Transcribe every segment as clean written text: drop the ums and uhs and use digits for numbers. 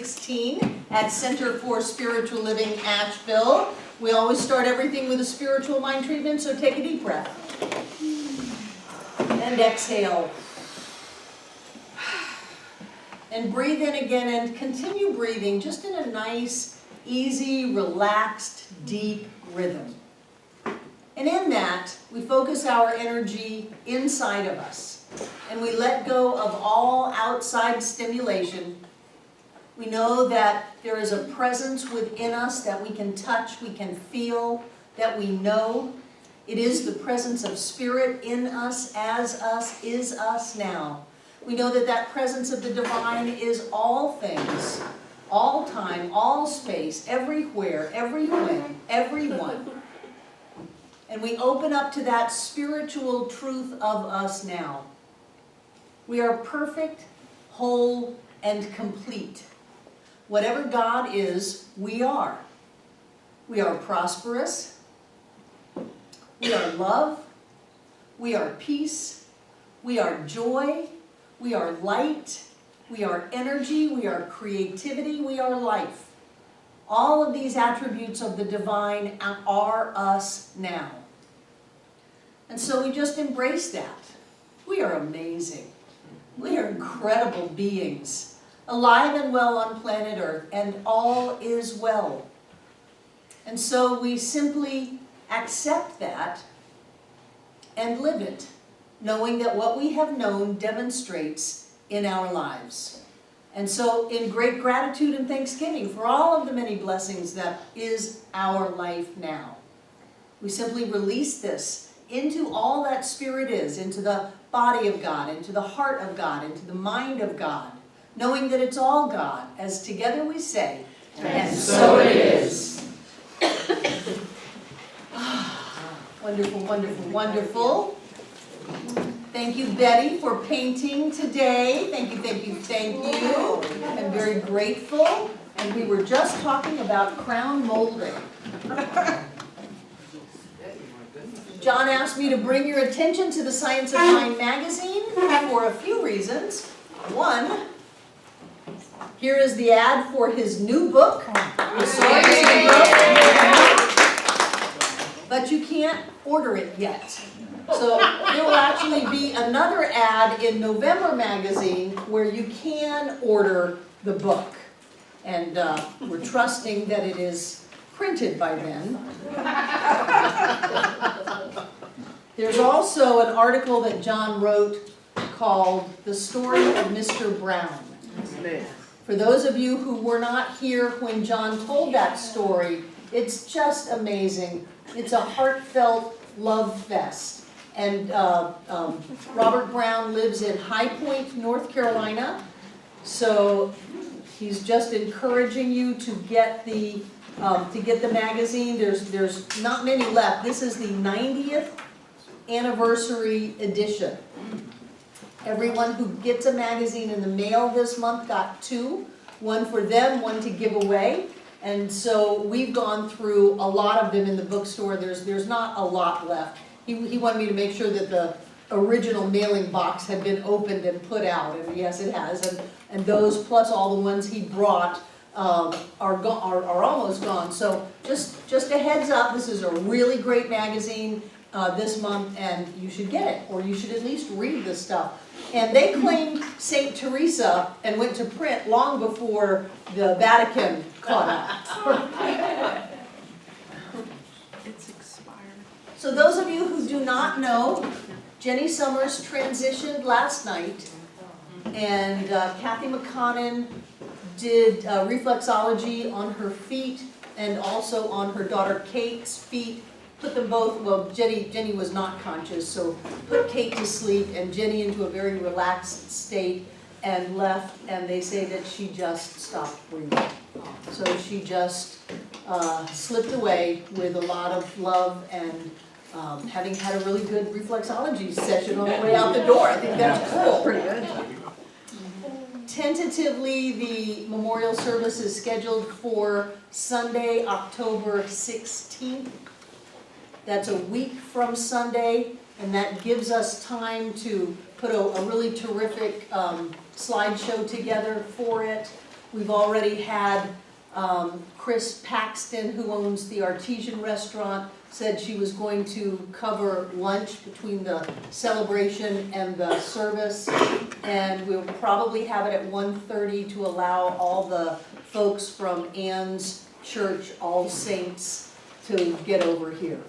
16 at Center for Spiritual Living, Asheville. We always start everything with a spiritual mind treatment, so take a deep breath. And exhale. And breathe in again and continue breathing just in a nice, easy, relaxed, deep rhythm. And in that, we focus our energy inside of us. And we let go of all outside stimulation. We know that there is a presence within us that we can touch, we can feel, that we know. It is the presence of Spirit in us, as us, is us now. We know that that presence of the divine is all things, all time, all space, everywhere, everything, everyone. And we open up to that spiritual truth of us now. We are perfect, whole, and complete. Whatever God is, we are. We are prosperous. We are love. We are peace. We are joy. We are light. We are energy. We are creativity. We are life. All of these attributes of the divine are us now. And so we just embrace that. We are amazing. We are incredible beings, alive and well on planet Earth, and all is well. And so we simply accept that and live it, knowing that what we have known demonstrates in our lives. And so in great gratitude and thanksgiving for all of the many blessings that is our life now, we simply release this into all that Spirit is, into the body of God, into the heart of God, into the mind of God, knowing that it's all God, as together we say, and so it is. Wonderful, wonderful, wonderful. Thank you, Betty, for painting today. Thank you, thank you, thank you. I'm very grateful. And we were just talking about crown molding. John asked me to bring your attention to the Science of Mind magazine for a few reasons. One, here is the ad for his new book, The Science of Book. But you can't order it yet. So there will actually be another ad in November magazine where you can order the book. And we're trusting that it is printed by then. There's also an article that John wrote called The Story of Mr. Brown. For those of you who were not here when John told that story, it's just amazing. It's a heartfelt love fest. And Robert Brown lives in High Point, North Carolina. So he's just encouraging you to get the magazine. There's not many left. This is the 90th anniversary edition. Everyone who gets a magazine in the mail this month got two. One for them, one to give away. And so we've gone through a lot of them in the bookstore. There's not a lot left. He wanted me to make sure that the original mailing box had been opened and put out, and yes, it has. And those plus all the ones he brought are almost gone. So just a heads up, this is a really great magazine this month, and you should get it, or you should at least read this stuff. And they claimed St. Teresa and went to print long before the Vatican caught up. It's expired. So those of you who do not know, Jenny Summers transitioned last night, and Kathy McConnon did reflexology on her feet and also on her daughter Kate's feet. Put them both, well, Jenny was not conscious, so put Kate to sleep and Jenny into a very relaxed state and left, and they say that she just stopped breathing. So she just slipped away with a lot of love and having had a really good reflexology session on the way out the door. I think that's cool. Pretty good. Tentatively, the memorial service is scheduled for Sunday, October 16th. That's a week from Sunday, and that gives us time to put a really terrific slideshow together for it. We've already had Chris Paxton, who owns the Artesian Restaurant, said she was going to cover lunch between the celebration and the service. And we'll probably have it at 1:30 to allow all the folks from Ann's Church, All Saints, to get over here.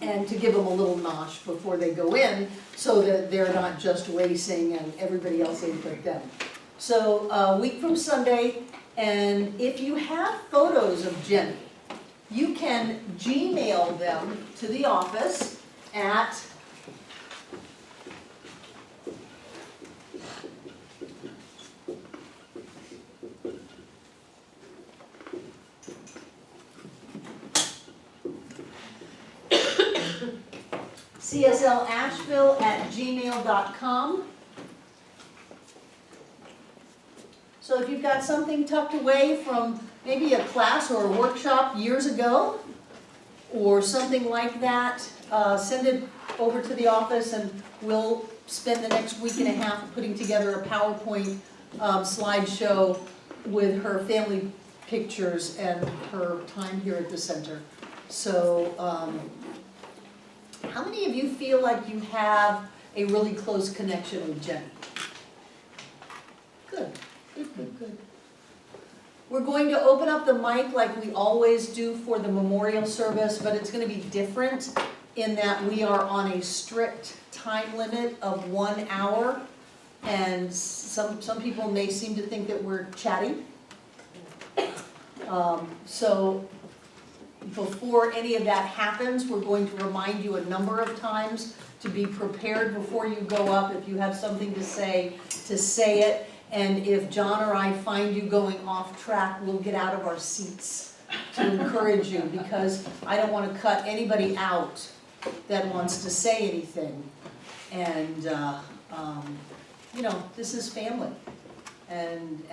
And to give them a little nosh before they go in, so that they're not just racing and everybody else ain't but them. So a week from Sunday, and if you have photos of Jenny, you can Gmail them to the office at cslasheville@gmail.com. So if you've got something tucked away from maybe a class or a workshop years ago, or something like that, send it over to the office and we'll spend the next week and a half putting together a PowerPoint slideshow with her family pictures and her time here at the center. So, how many of you feel like you have a really close connection with Jenny? Good, good, good, good. We're going to open up the mic like we always do for the memorial service, but it's going to be different in that we are on a strict time limit of 1 hour. And some people may seem to think that we're chatty. So before any of that happens, we're going to remind you a number of times to be prepared before you go up. If you have something to say it. And if John or I find you going off track, we'll get out of our seats to encourage you, because I don't want to cut anybody out that wants to say anything. And, you know, this is family. And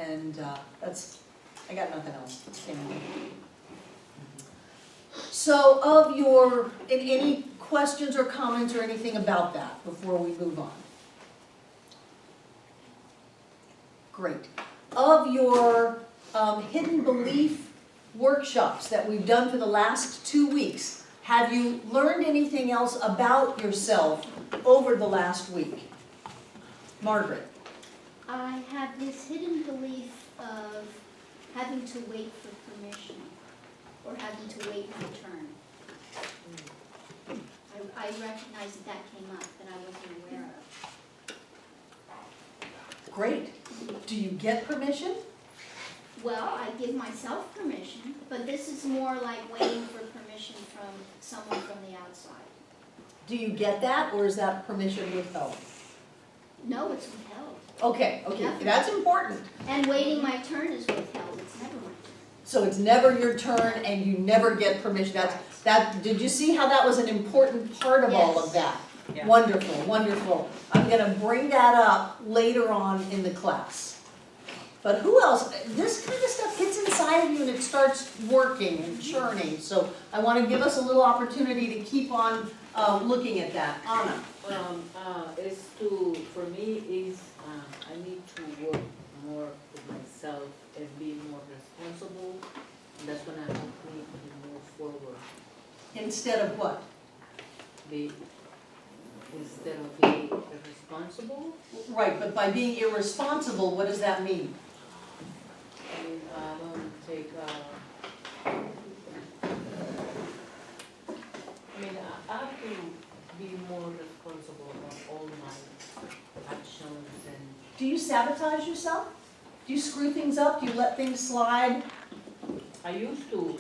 that's, I got nothing else. It's family. So of your, any questions or comments or anything about that before we move on? Great. Of your hidden belief workshops that we've done for the last 2 weeks, have you learned anything else about yourself over the last week? Margaret. I have this hidden belief of having to wait for permission, or having to wait my turn. I recognize that came up that I wasn't aware of. Great. Do you get permission? Well, I give myself permission, but this is more like waiting for permission from someone from the outside. Do you get that, or is that permission withheld? No, it's withheld. Okay, that's important. And waiting my turn is withheld, it's never my turn. So it's never your turn and you never get permission. Did you see how that was an important part of all of that? Yeah. Wonderful, wonderful. I'm gonna bring that up later on in the class. But who else? This kind of stuff gets inside of you and it starts working and churning. So I want to give us a little opportunity to keep on looking at that. Anna. For me, I need to work more with myself and be more responsible. And that's gonna help me to move forward. Instead of what? Instead of being irresponsible, Right, but by being irresponsible, what does that mean? I don't take, I have to be more responsible about all my actions and. Do you sabotage yourself? Do you screw things up? Do you let things slide? I used to,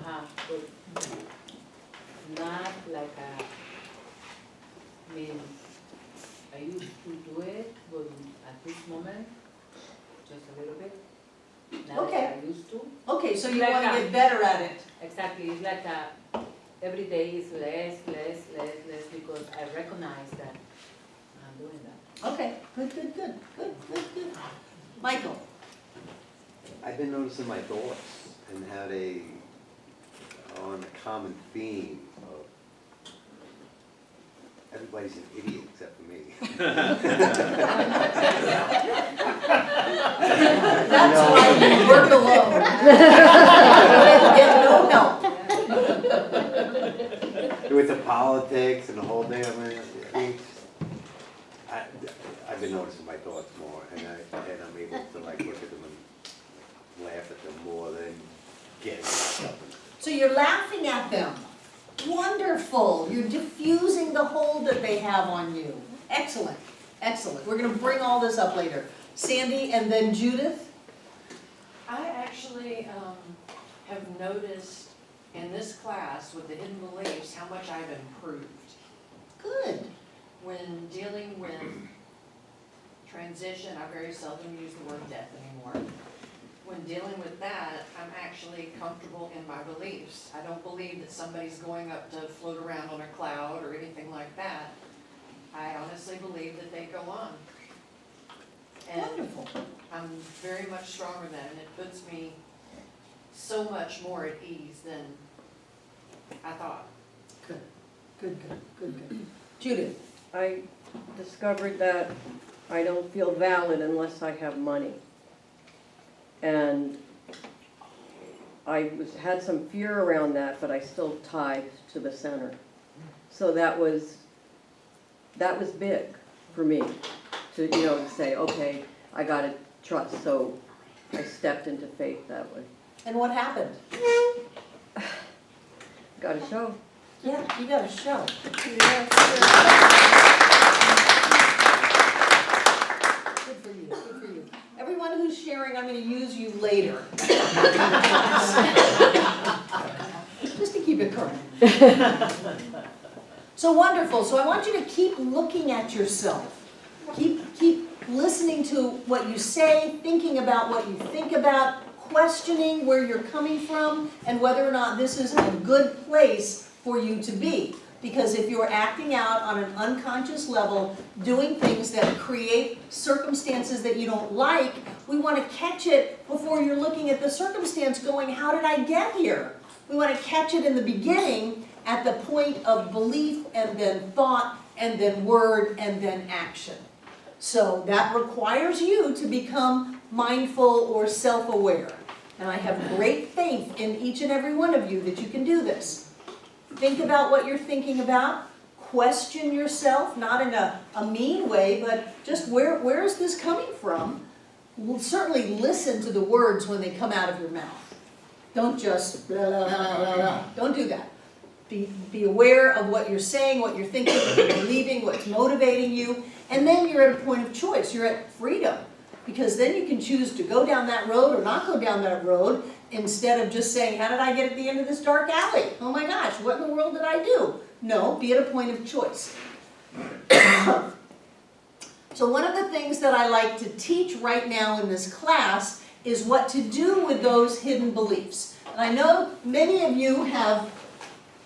but not like I used to do it, but at this moment, just a little bit. Not Okay. like I used to. Okay, so you Like want to that. get better at it. Exactly, it's like every day is less, because I recognize that I'm doing that. Okay, good. Michael. I've been noticing my thoughts and had on a common theme of everybody's an idiot except for me. That's why you work alone. Get no help. With the politics and the whole thing, I mean, I've been noticing my thoughts more, and I'm able to like look at them and laugh at them more than getting myself in. So you're laughing at them. Wonderful. You're diffusing the hold that they have on you. Excellent, excellent. We're gonna bring all this up later. Sandy and then Judith. I actually have noticed in this class with the hidden beliefs how much I've improved. Good. When dealing with transition, I very seldom use the word death anymore. When dealing with that, I'm actually comfortable in my beliefs. I don't believe that somebody's going up to float around on a cloud or anything like that. I honestly believe that they go on. And Wonderful. I'm very much stronger than that, and it puts me so much more at ease than I thought. Good, good, good, good, good. Judith. I discovered that I don't feel valid unless I have money. And I had some fear around that, but I still tied to the center. So that was big for me to, to say, okay, I gotta trust. So I stepped into faith that way. And what happened? Got a show. Yeah, you got a show. Good for you, good for you. Everyone who's sharing, I'm gonna use you later. Just to keep it current. So wonderful, so I want you to keep looking at yourself. Keep listening to what you say, thinking about what you think about, questioning where you're coming from, and whether or not this is a good place for you to be. Because if you're acting out on an unconscious level, doing things that create circumstances that you don't like, we want to catch it before you're looking at the circumstance going, how did I get here? We want to catch it in the beginning at the point of belief and then thought and then word and then action. So that requires you to become mindful or self-aware. And I have great faith in each and every one of you that you can do this. Think about what you're thinking about. Question yourself, not in a mean way, but just where is this coming from? We'll certainly listen to the words when they come out of your mouth. Don't just blah, blah, blah, blah, blah. Don't do that. Be aware of what you're saying, what you're thinking, what you're believing, what's motivating you, and then you're at a point of choice. You're at freedom, because then you can choose to go down that road or not go down that road, instead of just saying, how did I get at the end of this dark alley? Oh my gosh, what in the world did I do? No, be at a point of choice. So one of the things that I like to teach right now in this class is what to do with those hidden beliefs. And I know many of you have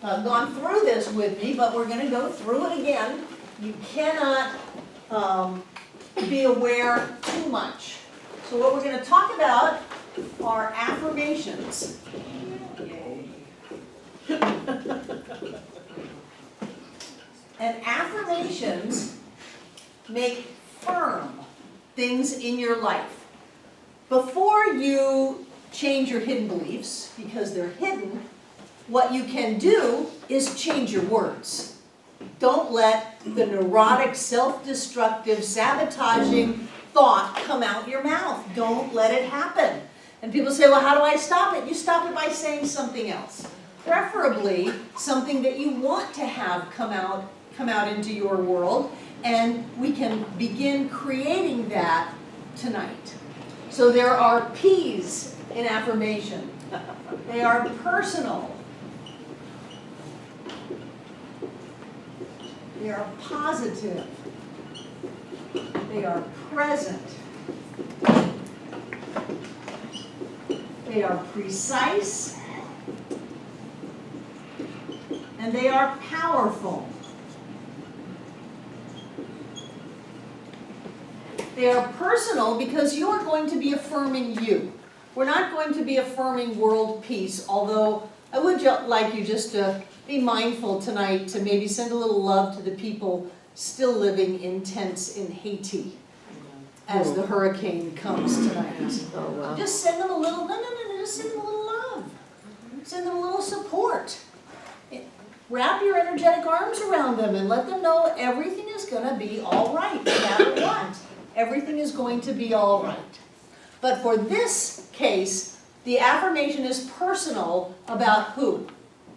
gone through this with me, but we're going to go through it again. You cannot be aware too much. So what we're going to talk about are affirmations. And affirmations make firm things in your life. Before you change your hidden beliefs, because they're hidden, what you can do is change your words. Don't let the neurotic, self-destructive, sabotaging thought come out your mouth. Don't let it happen. And people say, well, how do I stop it? You stop it by saying something else. Preferably something that you want to have come out into your world, and we can begin creating that tonight. So there are P's in affirmation. They are personal. They are positive. They are present. They are precise. And they are powerful. They are personal because you are going to be affirming you. We're not going to be affirming world peace, although I would like you just to be mindful tonight to maybe send a little love to the people still living in tents in Haiti as the hurricane comes tonight. Oh, wow. Just send them a little, no, just send them a little love. Send them a little support. Wrap your energetic arms around them and let them know everything is gonna be all right, no matter what. Everything is going to be all right. But for this case, the affirmation is personal about who?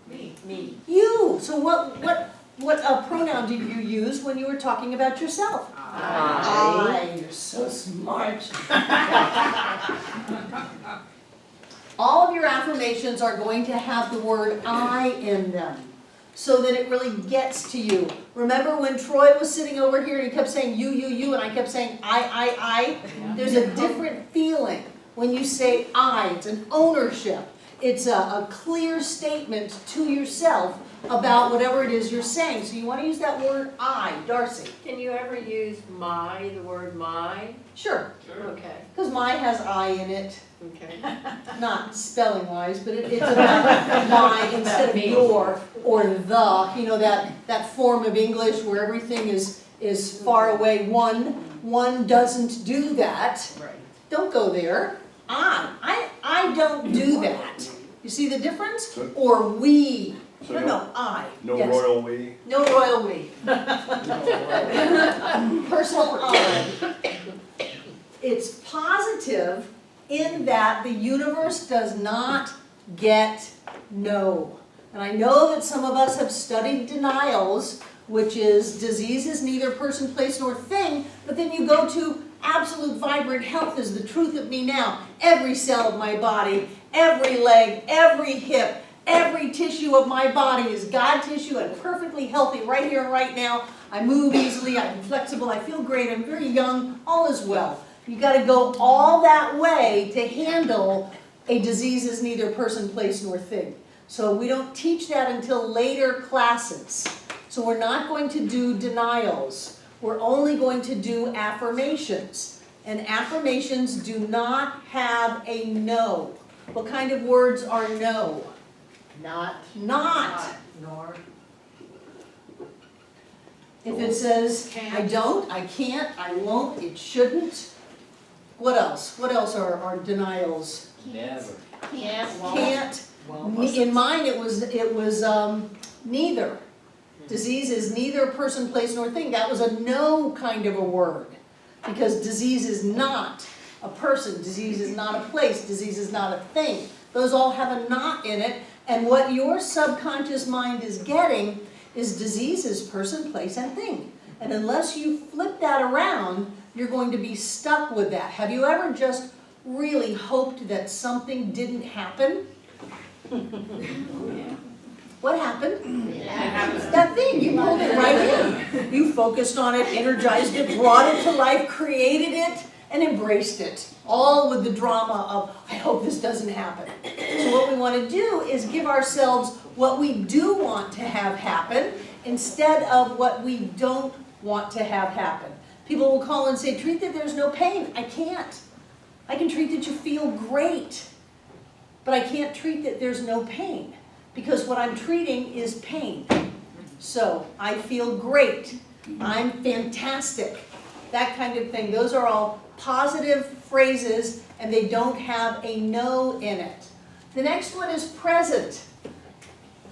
Me. You. So what pronoun did you use when you were talking about yourself? I. You're so smart. All of your affirmations are going to have the word I in them, so that it really gets to you. Remember when Troy was sitting over here and he kept saying you, and I kept saying I? There's a different feeling when you say I. It's an ownership. It's a clear statement to yourself about whatever it is you're saying. So you want to use that word I. Darcy. Can you ever use the word my? Sure. Okay, Because my has I in it. okay. Not spelling wise, but it's about my instead of your or the, you know, that form of English where everything is far away. One doesn't do that. Right. Don't go there. I don't do that. You see the difference? Or we. So No, I. no Yes. royal we? No royal we. Personal I. It's positive in that the universe does not get no. And I know that some of us have studied denials, which is disease is neither person, place, nor thing, but then you go to absolute vibrant health is the truth of me now. Every cell of my body, every leg, every hip, every tissue of my body is God tissue and perfectly healthy right here and right now. I move easily, I'm flexible, I feel great, I'm very young, all is well. You got to go all that way to handle a disease is neither person, place, nor thing. So we don't teach that until later classes. So we're not going to do denials. We're only going to do affirmations. And affirmations do not have a no. What kind of words are no? Not. Not. Nor. If it says, I Can't. don't, I can't, I won't, it shouldn't. What else? What else are denials? Never. Can't, won't. Can't. In mine, it was neither. Disease is neither person, place, nor thing. That was a no kind of a word. Because disease is not a person, disease is not a place, disease is not a thing. Those all have a not in it. And what your subconscious mind is getting is disease is person, place, and thing. And unless you flip that around, you're going to be stuck with that. Have you ever just really hoped that something didn't happen? What happened? That thing, you pulled it right in. You focused on it, energized it, brought it to life, created it, and embraced it. All with the drama of, I hope this doesn't happen. So what we want to do is give ourselves what we do want to have happen instead of what we don't want to have happen. People will call and say, treat that there's no pain. I can't. I can treat that you feel great, but I can't treat that there's no pain because what I'm treating is pain. So I feel great. I'm fantastic. That kind of thing. Those are all positive phrases and they don't have a no in it. The next one is present.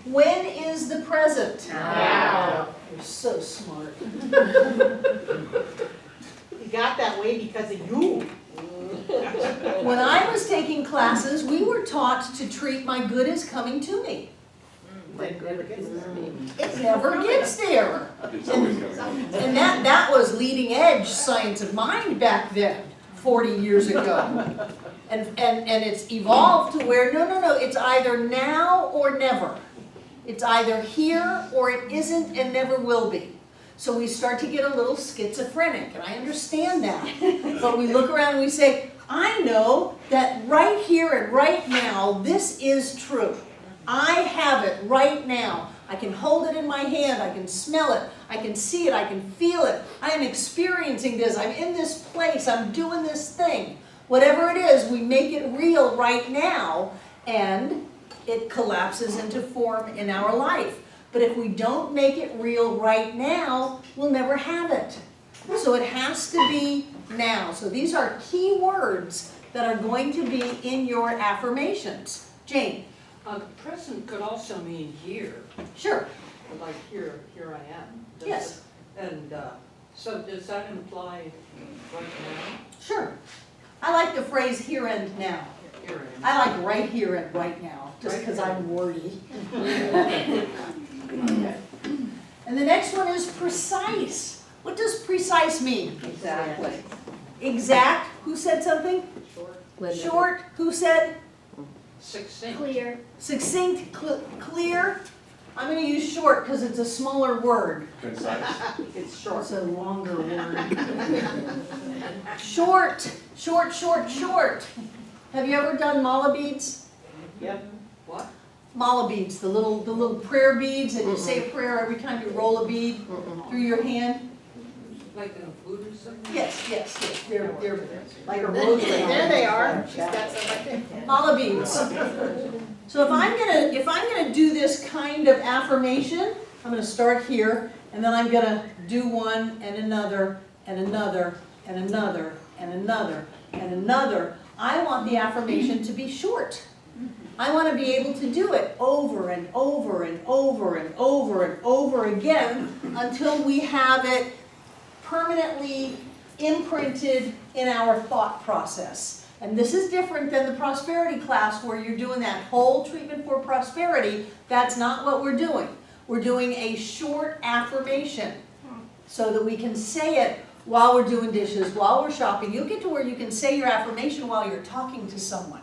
When is the present? Now. You're so smart. You got that way because of you. When I was taking classes, we were taught to treat my good as coming to me. It never gets there. It's always coming. And that was leading edge science of mind back then, 40 years ago. And it's evolved to where, no, it's either now or never. It's either here or it isn't and never will be. So we start to get a little schizophrenic, and I understand that. But we look around and we say, I know that right here and right now, this is true. I have it right now. I can hold it in my hand, I can smell it, I can see it, I can feel it. I am experiencing this, I'm in this place, I'm doing this thing. Whatever it is, we make it real right now, and it collapses into form in our life. But if we don't make it real right now, we'll never have it. So it has to be now. So these are key words that are going to be in your affirmations. Jane? Present could also mean here, Sure. like here I am. Does Yes. it- And so does that imply right now? Sure. I like the phrase here and now. Here I am. I like right here and right now, just because I'm wordy. And the next one is precise. What does precise mean? Exactly. Exact, who said something? Short, who said? Succinct. Clear. Succinct, clear. I'm gonna use short because it's a smaller word. It's short. It's a longer word. Short, short, short, short. Have you ever done mala beads? Yep. What? Mala beads, the little prayer beads, and you say a prayer every time you roll a bead through your hand? Like in a Buddhism? Yes, yes, yes, they're Like a rosary. There they are. She's got some right there. mala beads. So if I'm gonna do this kind of affirmation, I'm gonna start here, and then I'm gonna do one and another, and another, and another, and another, and another. I want the affirmation to be short. I want to be able to do it over and over and over and over and over again until we have it permanently imprinted in our thought process. And this is different than the prosperity class where you're doing that whole treatment for prosperity. That's not what we're doing. We're doing a short affirmation so that we can say it while we're doing dishes, while we're shopping. You'll get to where you can say your affirmation while you're talking to someone.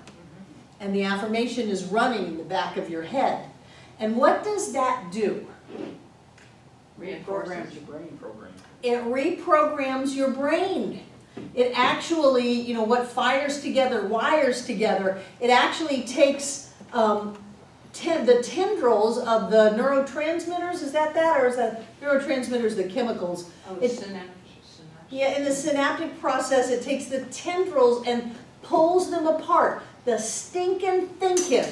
And the affirmation is running in the back of your head. And what does that do? Reprograms your brain program. It reprograms your brain. It actually, you know, what fires together, wires together. It actually takes the tendrils of the neurotransmitters, is that, or is that neurotransmitters, the chemicals? Oh, It- synapse. Yeah, in the synaptic process, it takes the tendrils and pulls them apart. The stinking thinking,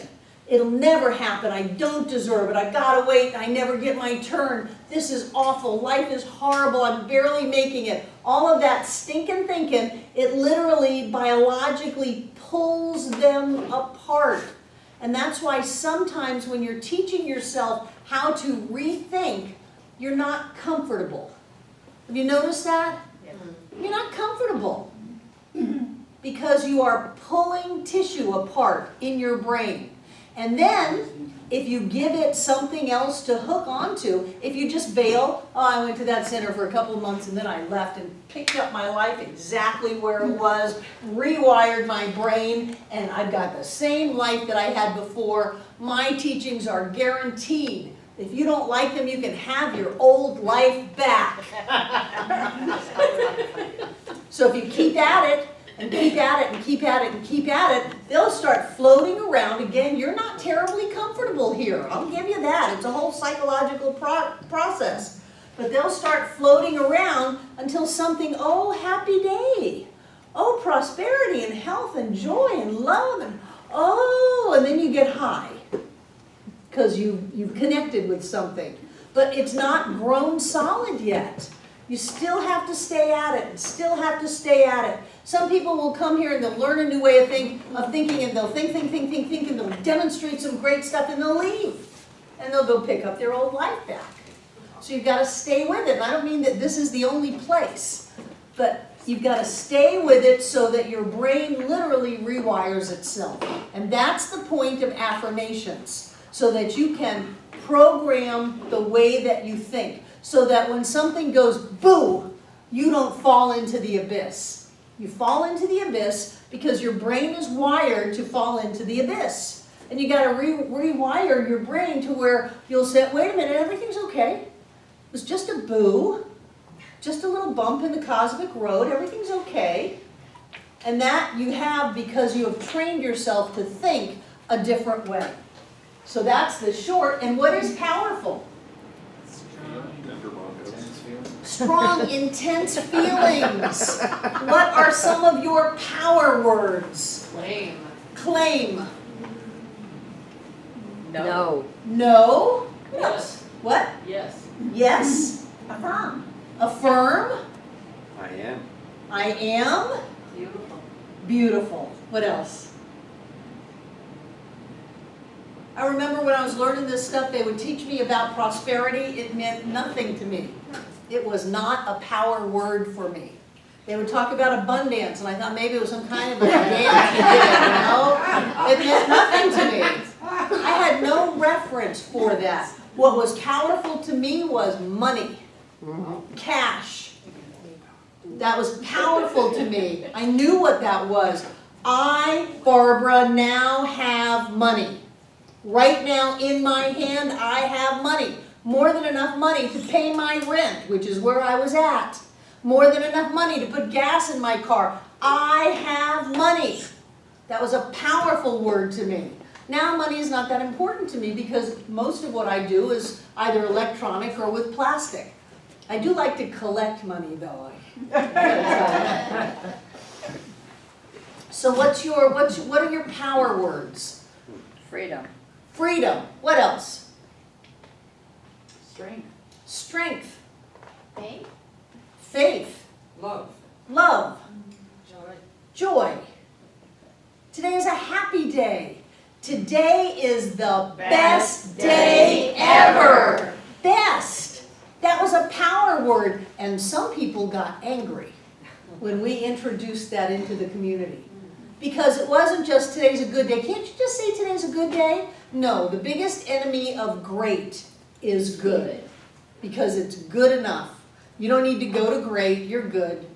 it'll never happen, I don't deserve it, I gotta wait, I never get my turn, this is awful, life is horrible, I'm barely making it. All of that stinking thinking, it literally biologically pulls them apart. And that's why sometimes when you're teaching yourself how to rethink, you're not comfortable. Have you noticed that? You're not comfortable because you are pulling tissue apart in your brain. And then, if you give it something else to hook onto, if you just bail, oh, I went to that center for a couple of months and then I left and picked up my life exactly where it was, rewired my brain, and I've got the same life that I had before. My teachings are guaranteed. If you don't like them, you can have your old life back. So if you keep at it, and keep at it, and keep at it, and keep at it, they'll start floating around. Again, you're not terribly comfortable here. I'll give you that. It's a whole psychological process. But they'll start floating around until something, oh, happy day. Oh, prosperity and health and joy and love. And then you get high. Because you've connected with something. But it's not grown solid yet. You still have to stay at it, and still have to stay at it. Some people will come here and they'll learn a new way of thinking, and they'll think, and they'll demonstrate some great stuff, and they'll leave. And they'll go pick up their old life back. So you've got to stay with it. And I don't mean that this is the only place, but you've got to stay with it so that your brain literally rewires itself. And that's the point of affirmations, so that you can program the way that you think. So that when something goes boo, you don't fall into the abyss. You fall into the abyss because your brain is wired to fall into the abyss. And you got to rewire your brain to where you'll say, wait a minute, everything's okay. It was just a boo, just a little bump in the cosmic road, everything's okay. And that you have because you have trained yourself to think a different way. So that's the short. And what is powerful? Strong, intense feelings. What are some of your power words? Claim. Claim. No. No? What else? Yes. What? Yes. Yes? Affirm. Affirm? I am. I am? Beautiful. Beautiful. What else? I remember when I was learning this stuff, they would teach me about prosperity. It meant nothing to me. It was not a power word for me. They would talk about abundance, and I thought maybe it was some kind of a dance you did, you know? It meant nothing to me. I had no reference for that. What was powerful to me was money, cash. That was powerful to me. I knew what that was. I, Barbara, now have money. Right now in my hand, I have money. More than enough money to pay my rent, which is where I was at. More than enough money to put gas in my car. I have money. That was a powerful word to me. Now money is not that important to me because most of what I do is either electronic or with plastic. I do like to collect money though. So what are your power words? Freedom. Freedom. What else? Strength. Strength. Faith? Faith. Love. Love. Joy. Joy. Today is a happy day. Today is the best day ever. Best. That was a power word, and some people got angry when we introduced that into the community. Because it wasn't just today's a good day. Can't you just say today's a good day? No, the biggest enemy of great is good. Because it's good enough. You don't need to go to great, you're good.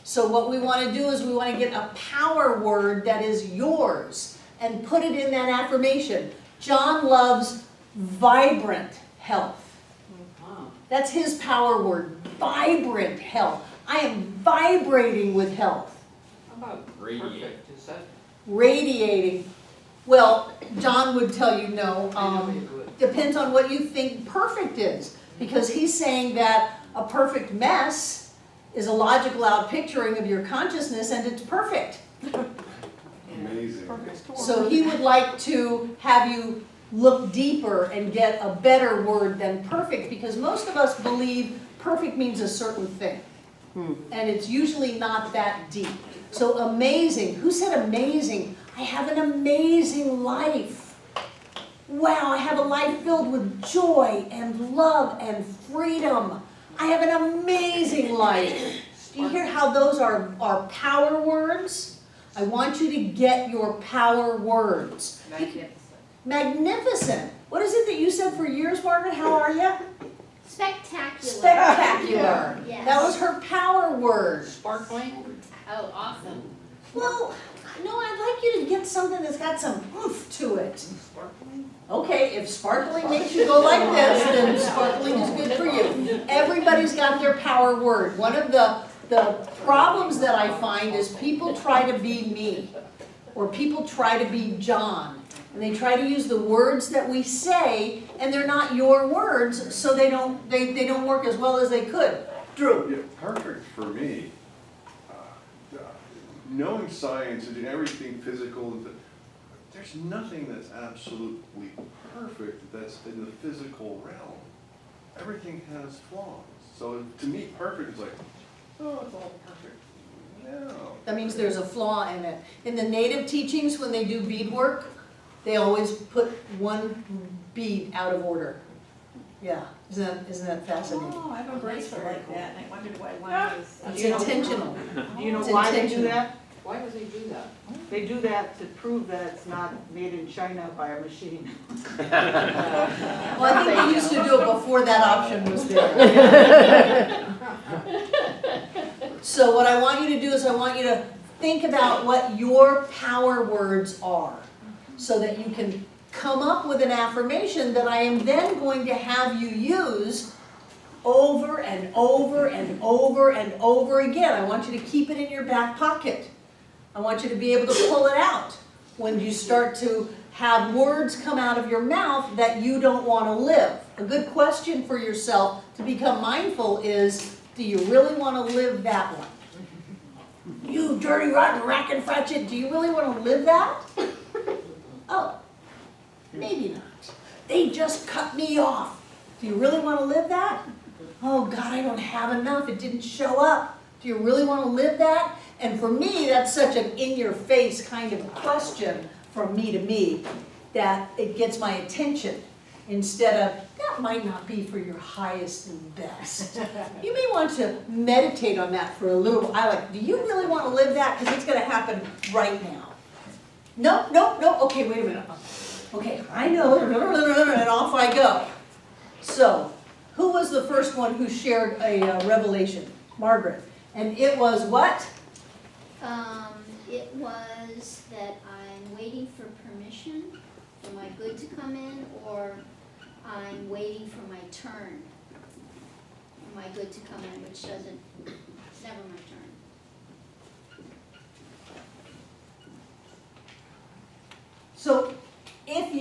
So what we want to do is we want to get a power word that is yours and put it in that affirmation. John loves vibrant health. Wow. That's his power word, vibrant health. I am vibrating with health. How about perfect? Is that Radiating. Well, John would tell you no. really good? Depends on what you think perfect is. Because he's saying that a perfect mess is a logical outpicturing of your consciousness and it's perfect. Amazing. So he would like to have you look deeper and get a better word than perfect because most of us believe perfect means a certain thing. And it's usually not that deep. So amazing. Who said amazing? I have an amazing life. Wow, I have a life filled with joy and love and freedom. I have an amazing life. Do you hear how those are power words? I want you to get your power words. Magnificent. Magnificent. What is it that you said for years, Margaret? How are you? Spectacular. Spectacular. Yes. That was her power word. Sparkling? Oh, awesome. Well, no, I'd like you to get something that's got some oomph to it. Sparkling? Okay, if sparkling makes you go like this, then sparkling is good for you. Everybody's got their power word. One of the problems that I find is people try to be me, or people try to be John. And they try to use the words that we say, and they're not your words, so they don't work as well as they could. Drew. Yeah, perfect for me. Knowing science and everything physical, there's nothing that's absolutely perfect that's in the physical realm. Everything has flaws. So to me, perfect is like, oh, it's all perfect. No. That means there's a flaw in it. In the native teachings, when they do beadwork, they always put one bead out of order. Yeah, isn't that fascinating? Oh, I have a bracelet like that, and I wondered why mine was. It's intentional. Do you know It's why they do intentional. that? Why does he do that? They do that to prove that it's not made in China by a machine. Well, I think they used to do it before that option was there. So what I want you to do is I want you to think about what your power words are so that you can come up with an affirmation that I am then going to have you use over and over and over and over again. I want you to keep it in your back pocket. I want you to be able to pull it out when you start to have words come out of your mouth that you don't want to live. A good question for yourself to become mindful is, do you really want to live that one? You dirty, rotten, rack and fratchet, do you really want to live that? Oh. Maybe not. They just cut me off. Do you really want to live that? Oh God, I don't have enough, it didn't show up. Do you really want to live that? And for me, that's such an in-your-face kind of question from me to me that it gets my attention instead of, that might not be for your highest and best. You may want to meditate on that for a little while. Like, do you really want to live that? Because it's going to happen right now. No, no, no, okay, wait a minute. Okay, I know, and off I go. So, who was the first one who shared a revelation? Margaret. And it was what? It was that I'm waiting for permission for my good to come in, or I'm waiting for my turn for my good to come in, which doesn't, it's never my turn. So, if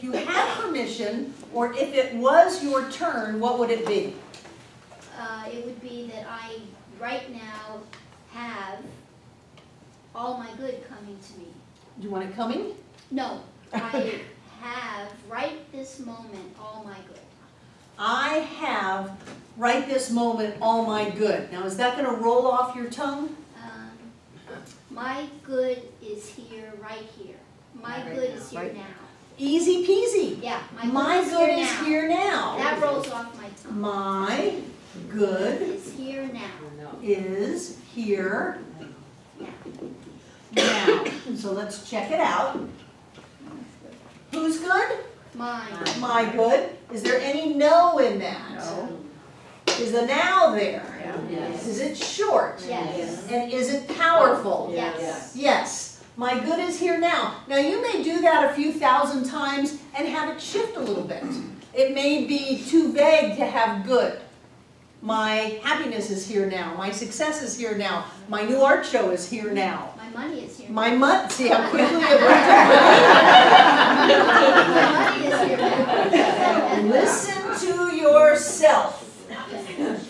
you had permission, or if it was your turn, what would it be? It would be that I, right now, have all my good coming to me. Do you want it coming? No, I have, right this moment, all my good. I have, right this moment, all my good. Now, is that going to roll off your tongue? My good is here, right here. My good is here Right. now. Easy peasy. Yeah, My my good good is is here here now. now. That rolls off my tongue. My good Is here now. is here Now. now. So let's check it out. Who's good? Mine. My good. Is there any no in that? No. Is the now there? Yes. Is it short? Yes. And is it powerful? Yes. Yes. My good is here now. Now you may do that a few thousand times and have it shift a little bit. It may be too vague to have good. My happiness is here now. My success is here now. My new art show is here now. My money is here. My money, see how quickly it My money is here now. went. Listen to yourself.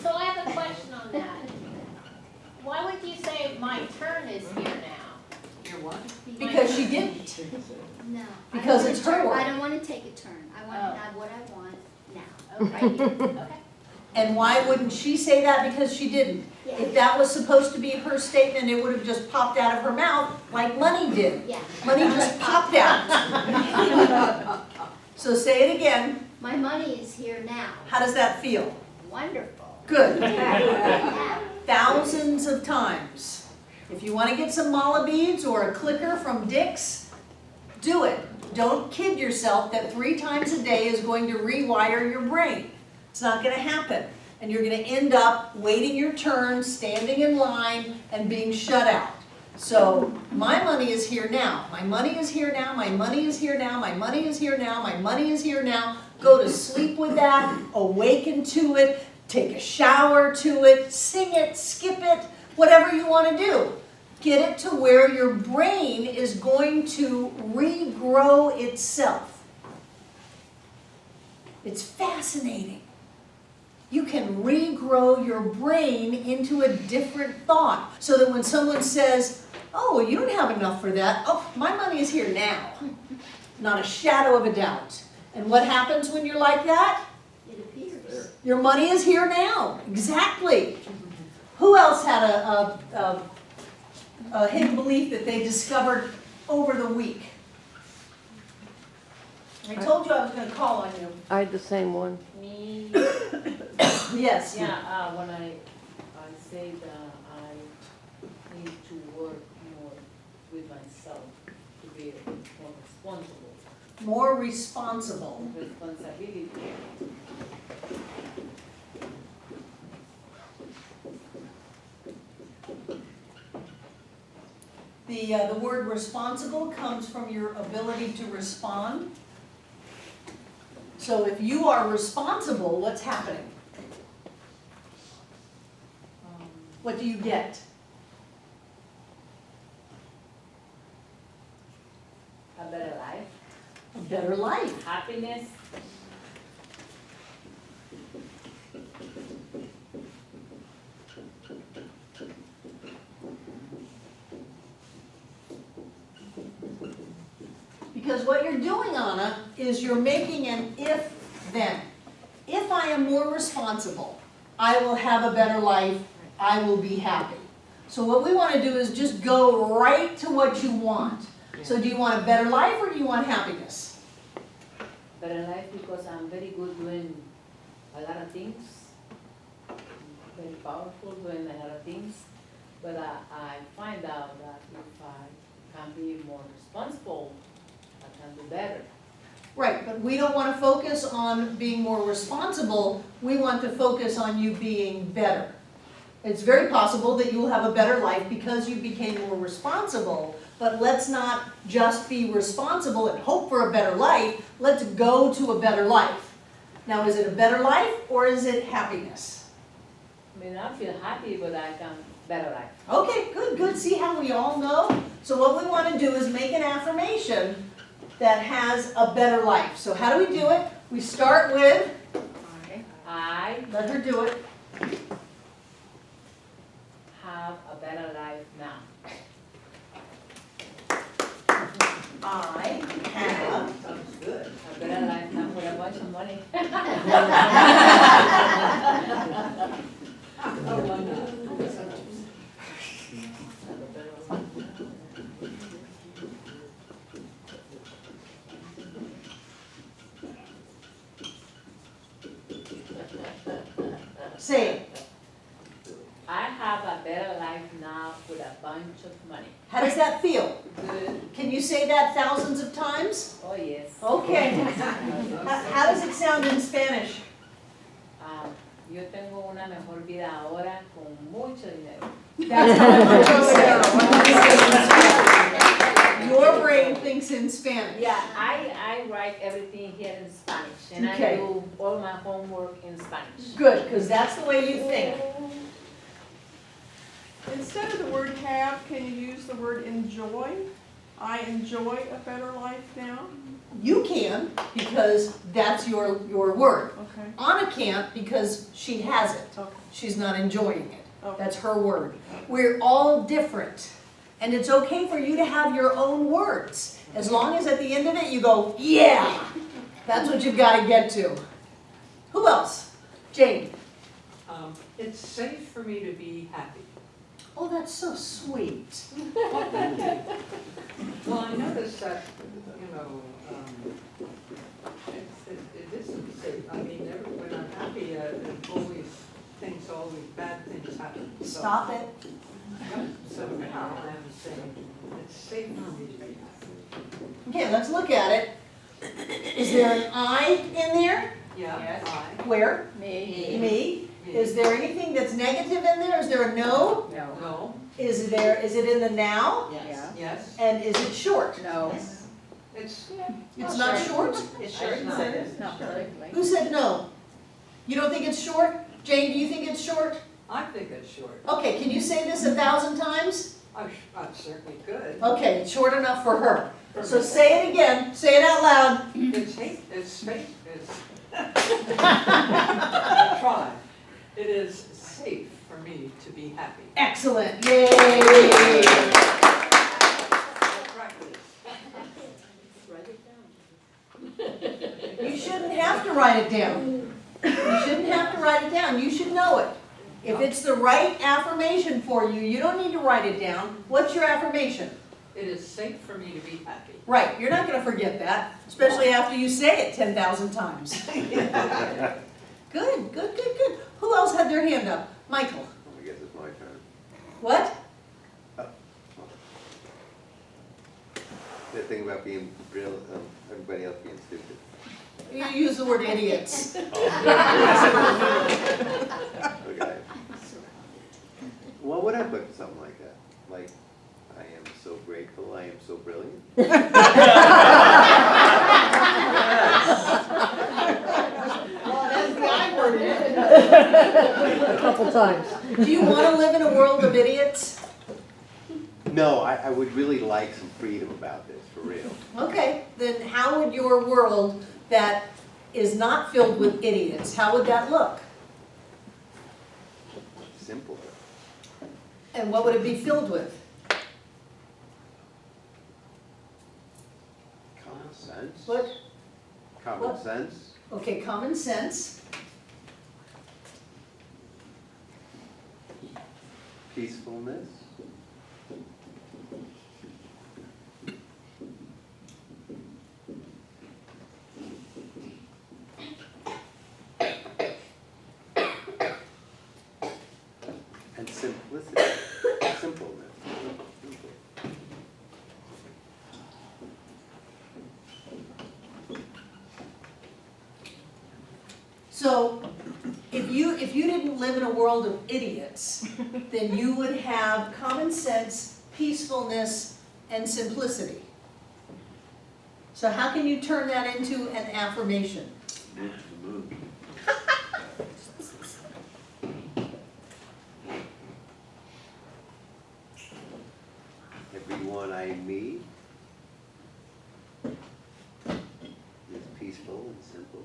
So I have a question on that. Why would you say my turn is here now? Your what? Because she didn't. No. I Because don't it's wanna her turn- word. I don't want to take a turn. I want Oh. to have what I want now. Oh, right here, okay. And why wouldn't she say that? Because she didn't. Yeah. If that was supposed to be her statement, it would have just popped out of her mouth like money did. Yeah. Money just popped out. So say it again. My money is here now. How does that feel? Wonderful. Good. Yeah. Thousands of times. If you want to get some mala beads or a clicker from Dick's, do it. Don't kid yourself that 3 times a day is going to rewire your brain. It's not going to happen. And you're going to end up waiting your turn, standing in line, and being shut out. So, my money is here now. My money is here now. My money is here now. My money is here now. My money is here now. Go to sleep with that. Awaken to it. Take a shower to it. Sing it. Skip it. Whatever you want to do. Get it to where your brain is going to regrow itself. It's fascinating. You can regrow your brain into a different thought. So that when someone says, oh, well, you don't have enough for that. Oh, my money is here now. Not a shadow of a doubt. And what happens when you're like that? It appears. Your money is here now. Exactly. Who else had a hidden belief that they discovered over the week? I told you I was going to call on you. I had the same one. Me, Yes. yeah, when I say that I need to work more with myself to be more responsible, More responsible. responsibility. The word responsible comes from your ability to respond. So if you are responsible, what's happening? What do you get? A better life, A better life. happiness. Because what you're doing, Anna, is you're making an if-then. If I am more responsible, I will have a better life, I will be happy. So what we want to do is just go right to what you want. So do you want a better life or do you want happiness? Better life because I'm very good doing a lot of things, very powerful doing a lot of things. But I find out that if I can be more responsible, I can do better. Right, but we don't want to focus on being more responsible, we want to focus on you being better. It's very possible that you will have a better life because you became more responsible, but let's not just be responsible and hope for a better life, let's go to a better life. Now, is it a better life or is it happiness? I mean, I feel happy, but I can better life. Okay, good, good, see how we all know? So what we want to do is make an affirmation that has a better life. So how do we do it? We start with, I let her do it. have a better life now. I have Sounds good. A better life now with a bunch of money. Oh, why not? Say it. I have a better life now with a bunch of money. How does that feel? Good. Can you say that thousands of times? Oh, yes. Okay. How does it sound in Spanish? Yo tengo una mejor vida ahora con mucho dinero. That's how it Your brain thinks in Spanish. Yeah, I write everything here in Spanish, and Okay. I do all my homework in Spanish. Good, because that's the way you think. Instead of the word have, can you use the word enjoy? I enjoy a better life now. You can, because that's your word. Okay, Anna can't because she has it. okay, She's not enjoying it. okay. That's her word. We're all different. And it's okay for you to have your own words. As long as at the end of it you go, yeah! That's what you've got to get to. Who else? Jane. It's safe for me to be happy. Oh, that's so sweet. Well, I noticed that, you know, it isn't safe. I mean, when I'm happy, bad things happen. So- Stop it. So now I'm saying, it's safe for me to be happy. Okay, let's look at it. Is there an I in there? Yeah, Yes. Where? Me. Me. Is there anything that's negative in there? Is there a no? No, Is it in the now? yes, And is it short? No. it's, It's not short? it's short. Not politically. Who said no? You don't think it's short? Jane, do you think it's short? I think it's short. Okay, can you say this 1,000 times? I certainly could. Okay, it's short enough for her. So say it again, say it out loud. It's safe, I try. It is safe for me to be happy. Excellent, yay! Practice. You shouldn't have to write it down. You shouldn't have to write it down, you should know it. If it's the right affirmation for you, you don't need to write it down. What's your affirmation? It is safe for me to be happy. Right, you're not gonna forget that, especially after you say it 10,000 times. Good, good, good, good. Who else had their hand up? Michael. I guess it's my turn. What? The thing about being real, everybody else being stupid. You use the word idiots. Okay. Well, would I put something like that? Like, I am so grateful, I am so brilliant. Well, that's the I word. A couple times. Do you want to live in a world of idiots? No, I would really like some freedom about this, for real. Okay, then how would your world that is not filled with idiots, how would that look? Simple. And what would it be filled with? sense. What? Common What? sense. Okay, common sense. Peacefulness. And simplicity. Simpleness. Simple. So, if you didn't live in a world of idiots, then you would have common sense, peacefulness, and simplicity. So how can you turn that into an affirmation? Move to the moon. Everyone I meet is peaceful and simple.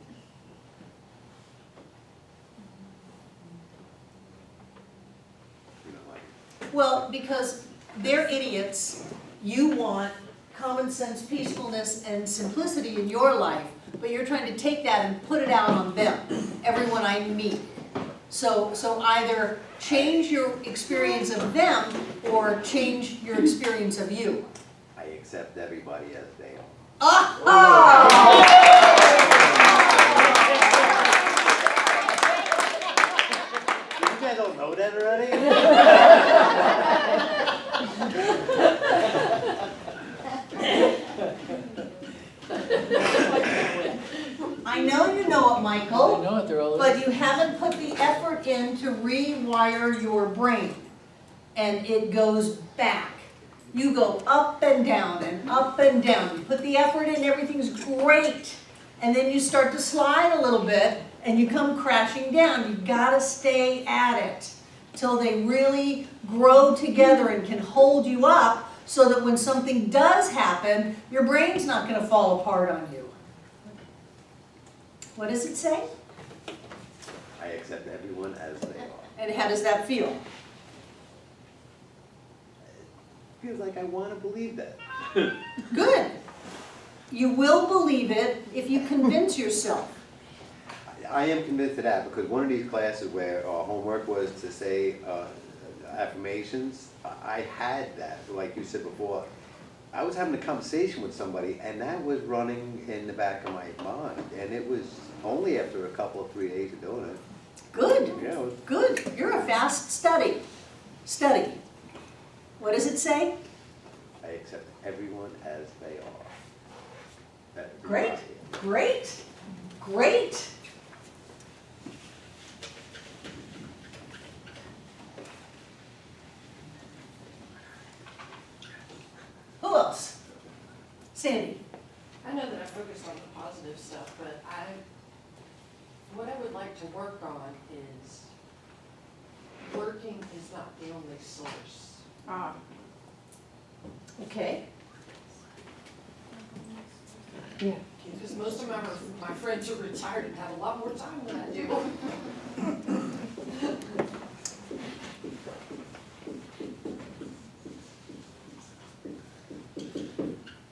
You know, like, Well, because they're idiots, you want common sense, peacefulness, and simplicity in your life, but you're trying to take that and put it out on them, everyone I meet. So either change your experience of them or change your experience of you. I accept everybody as they are. You guys don't know that I know you know it, Michael. I know it, they're all. But you haven't put the effort in to rewire your brain. And it goes back. You go up and down and up and down. You put the effort in, everything's great. And then you start to slide a little bit and you come crashing down. You've got to stay at it till they really grow together and can hold you up so that when something does happen, your brain's not going to fall apart on you. What does it say? I accept everyone as they are. And how does that feel? Feels like I want to believe that. Good. You will believe it if you convince yourself. I am convinced of that because one of these classes where our homework was to say affirmations, I had that, like you said before. I was having a conversation with somebody and that was running in the back of my mind. And it was only after a couple of 3 days of doing it. Good. Yeah, it was, Good. You're a fast study. Study. What does it say? I accept everyone as they are. Great. Great. Great. Who else? Sandy. I know that I focused on the positive stuff, but what I would like to work on is working is not the only source. Ah, Okay. Because most of my friends are retired and have a lot more time than I do.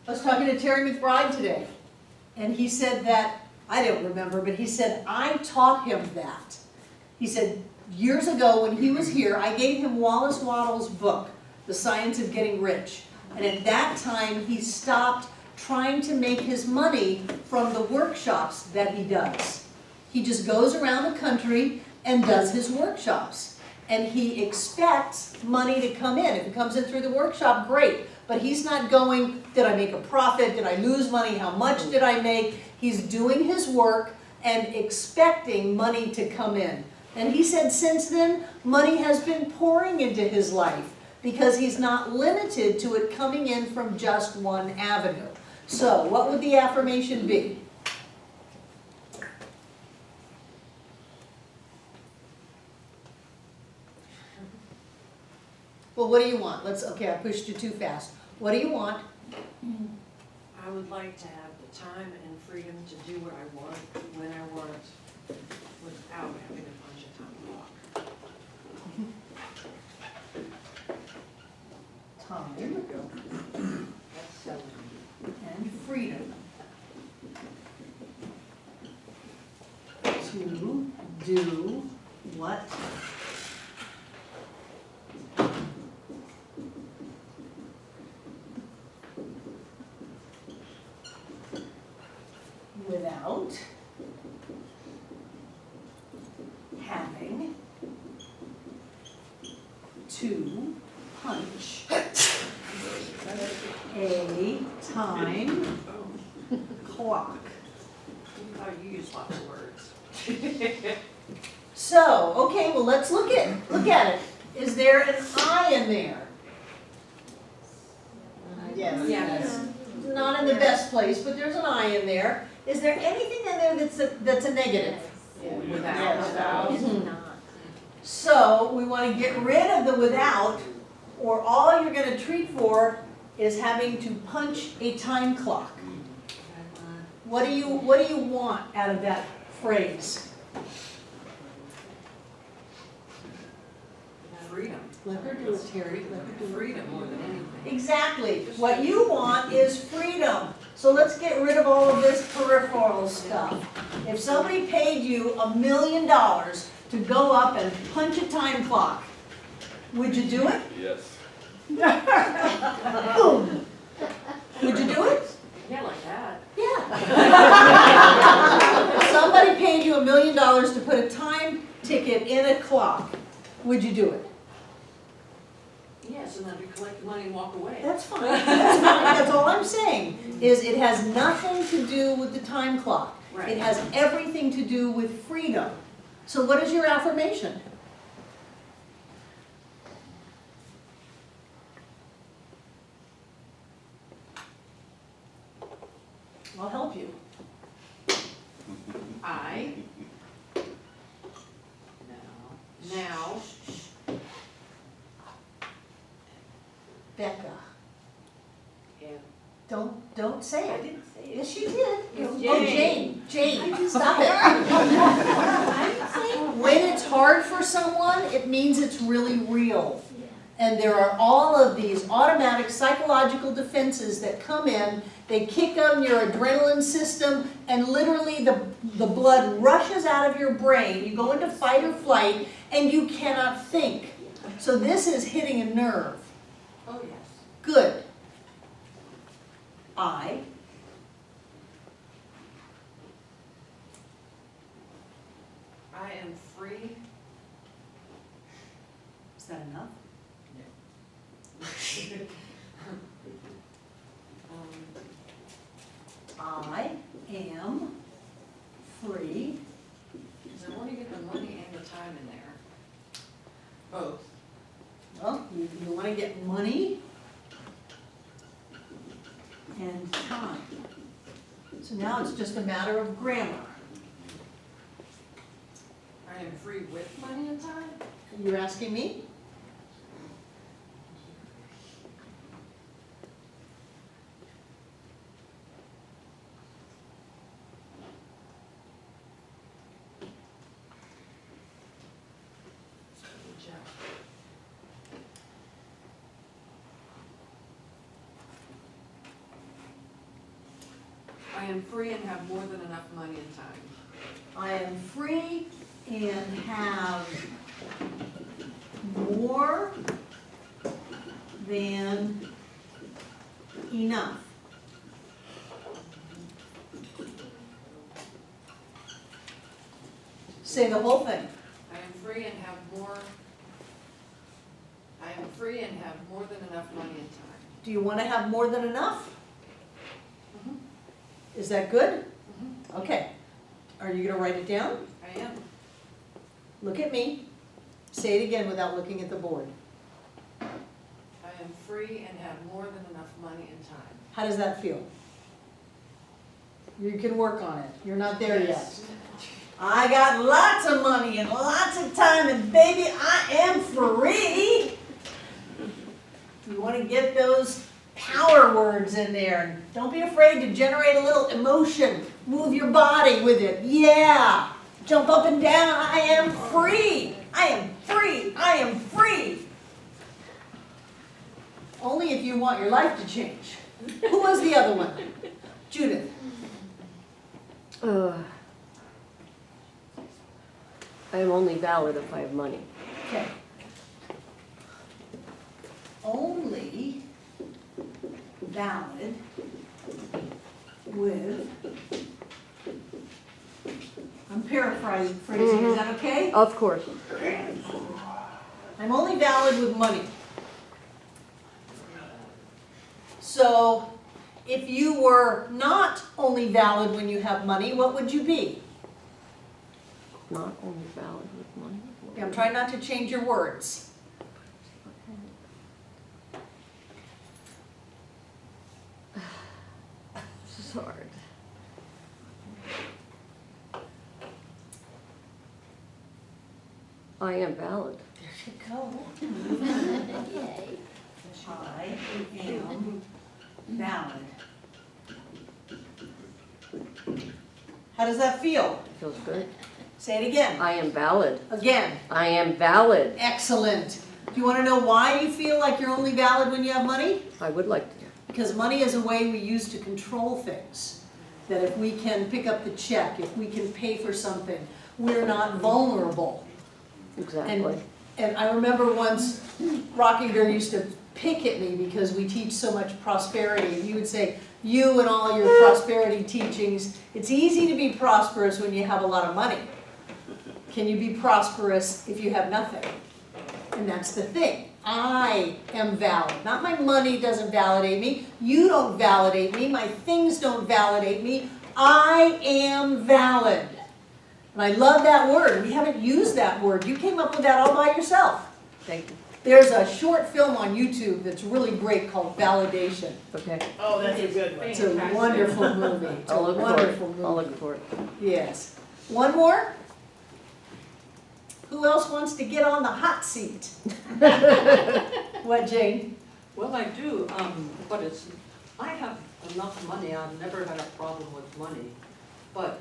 I was talking to Terry McBride today, and he said that, I don't remember, but he said, I taught him that. He said, years ago when he was here, I gave him Wallace Wattles' book, The Science of Getting Rich. And at that time, he stopped trying to make his money from the workshops that he does. He just goes around the country and does his workshops. And he expects money to come in. If it comes in through the workshop, great. But he's not going, did I make a profit? Did I lose money? How much did I make? He's doing his work and expecting money to come in. And he said since then, money has been pouring into his life because he's not limited to it coming in from just one avenue. So, what would the affirmation be? Well, what do you want? Okay, I pushed you too fast. What do you want? I would like to have the time and freedom to do what I want, when I want, without having a bunch of time clock. Time That's so. and freedom. do what? Without having to punch a time clock. Oh, you use lots of words. So, okay, well, let's look at it. Is there an I in there? Yes. Yes. Not in the best place, but there's an I in there. Is there anything in there that's a negative? Without. So we want to get rid of the without, or all you're going to treat for is having to punch a time clock. What do you want out of that phrase? Freedom. Let her do it, Terry. Let her do it. Freedom more than anything. Exactly. What you want is freedom. So let's get rid of all of this peripheral stuff. If somebody paid you $1 million to go up and punch a time clock, would you do it? Yes. Boom. Would you do it? Yeah, like that. Yeah. If somebody paid you $1 million to put a time ticket in a clock, would you do it? Yes, and then we collect the money and walk away. That's fine. That's fine. That's all I'm saying, is it has nothing to do with the time clock. Right. It has everything to do with freedom. So what is your affirmation? I'll help you. I now Becca, am. don't say I it. didn't say it. Yes, you did. It's Oh, Jane. Jane, stop it. When it's hard for someone, it means it's really real. And there are all of these automatic psychological defenses that come in, they kick on your adrenaline system, and literally the blood rushes out of your brain. You go into fight or flight, and you cannot think. So this is hitting a nerve. Oh, yes. Good. I am free. Is that enough? I am free. Because I want to get the money and the time in there. Both. Well, you want to get money and time. So now it's just a matter of grammar. I am free with money and time? You're asking me? Good job. I am free and have more than enough money and time. I am free and have more than enough. Say the whole thing. I am free and have more. I am free and have more than enough money and time. Do you want to have more than enough? Mhm. Is that good? Mhm. Okay. Are you going to write it down? I am. Look at me. Say it again without looking at the board. I am free and have more than enough money and time. How does that feel? You can work on it. You're not there yet. I got lots of money and lots of time, and baby, I am free. You want to get those power words in there. Don't be afraid to generate a little emotion. Move your body with it. Yeah. Jump up and down. I am free. I am free. I am free. Only if you want your life to change. Who was the other one? Judith. I am only valid if I have money. Okay. Only valid with, I'm paraphrasing, is that okay? Of course. I'm only valid with money. So, if you were not only valid when you have money, what would you be? Not only valid with money. Yeah, I'm trying not to change your words. This is hard. I am valid. There you go. Yay. I am valid. How does that feel? Feels good. Say it again. I am valid. Again. I am valid. Excellent. Do you want to know why you feel like you're only valid when you have money? I would like to. Because money is a way we use to control things. That if we can pick up the check, if we can pay for something, we're not vulnerable. Exactly. And I remember once Rockinger used to pick at me because we teach so much prosperity. He would say, you and all your prosperity teachings, it's easy to be prosperous when you have a lot of money. Can you be prosperous if you have nothing? And that's the thing. I am valid. Not my money doesn't validate me. You don't validate me. My things don't validate me. I am valid. And I love that word. We haven't used that word. You came up with that all by yourself. Thank you. There's a short film on YouTube that's really great called Validation. Okay. Oh, that's a good one. It's a wonderful movie. It's a I'll look for wonderful it. movie. I'll look for it. Yes. One more? Who else wants to get on the hot seat? What, Jane? Well, I do, but I have enough money, I've never had a problem with money. But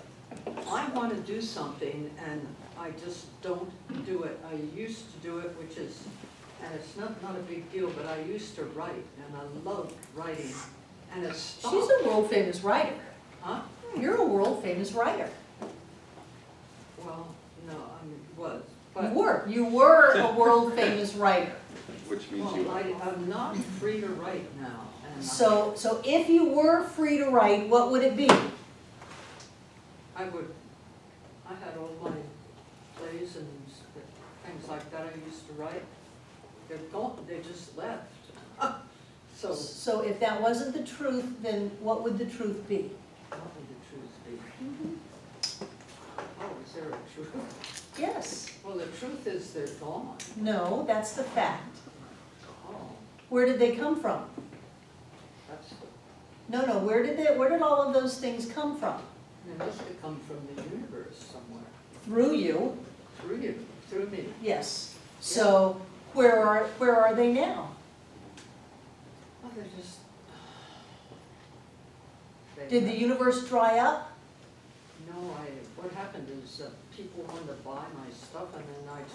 I want to do something and I just don't do it. I used to do it, which is, and it's not a big deal, but I used to write and I loved writing and it stopped. She's a world famous writer. Huh? You're a world famous writer. Well, no, I mean, was, You but. were. You were a world famous writer. Which means you Well, are. I'm not free to write now. And So if you were free to write, what would it be? I had all my plays and things like that I used to write. They're gone, they just left. So, So if that wasn't the truth, then what would the truth be? what would the truth be? Oh, is there a truth? Yes. Well, the truth is they're gone. No, that's the fact. Oh, Where did they come from? that's, No, where did all of those things come from? they must have come from the universe somewhere. Through you, Through you, through me. yes. So where are they now? Oh, they're just. Did the universe dry up? No, what happened is people wanted to buy my stuff and then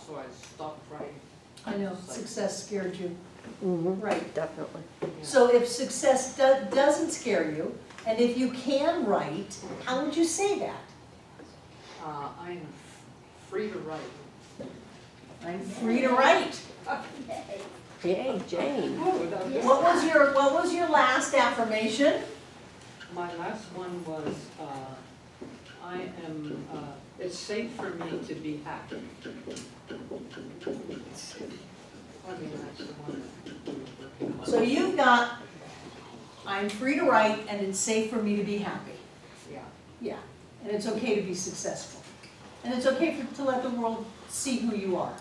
so I stopped writing. I know, It's like- success scared you. Mm-hmm. Right. Definitely. Yeah. So if success doesn't scare you, and if you can write, how would you say that? I'm free to write. I'm free to write. Yay, Jane. What was your last affirmation? My last one was, it's safe for me to be happy. I mean, that's the one that we were working on. So you've got, I'm free to write and it's safe for me to be happy. Yeah, Yeah, and it's okay to be successful. And it's okay to let the world see who you are.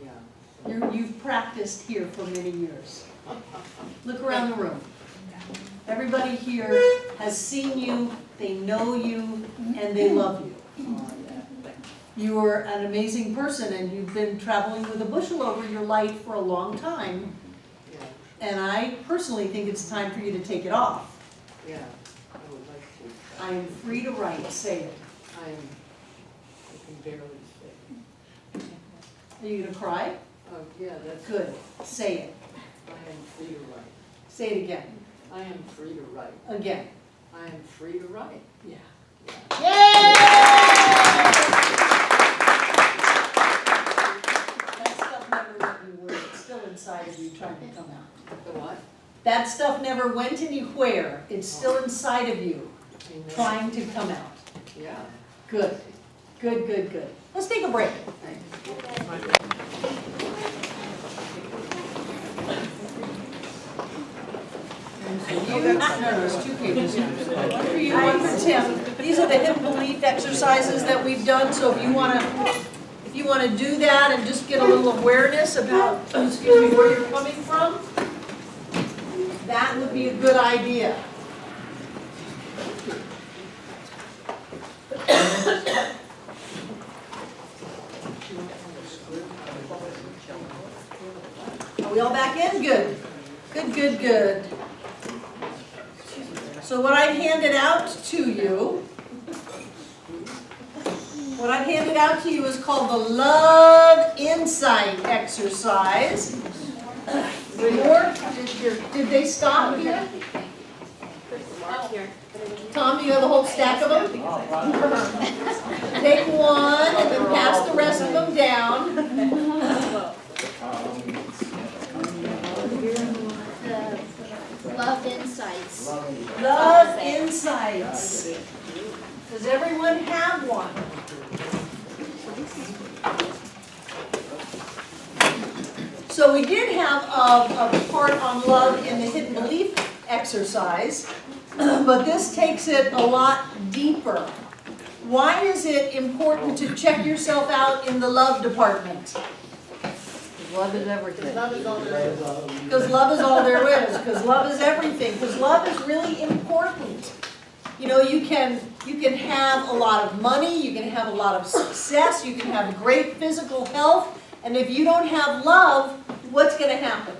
yeah. You've practiced here for many years. Look around the room. Everybody here has seen you, they know you, and they love you. You are an amazing person and you've been traveling with a bushel over your life for a long time. Yeah, And I personally think it's time for you to take it off. yeah, I would like to. I am free to write, say it. I can barely say. Are you gonna cry? Oh, yeah, that's. Good, say it. I am free to write. Say it again. I am free to write. Again. I am free to write. Yeah. Yeah. Yay! That stuff never went anywhere. It's still inside of you, trying to come out. Yeah. Good, good, good, good. Let's take a break. No, there's 2 pages. One for you, one for Tim. These are the hidden belief exercises that we've done, so if you wanna do that and just get a little awareness about, excuse me, where you're coming from, that would be a good idea. Are we all back in? Good. Good, good, good. So what I've handed out to you, is called the Love Insight exercise. More? Did they stop here? Tom, do you have a whole stack of them? Take one and then pass the rest of them down. The Love Insights. Love Insights. Does everyone have one? So we did have a part on love in the hidden belief exercise, but this takes it a lot deeper. Why is it important to check yourself out in the love department? Love is everything. Because love is all there is, because love is everything, because love is really important. You know, you can have a lot of money, you can have a lot of success, you can have great physical health, and if you don't have love, what's going to happen?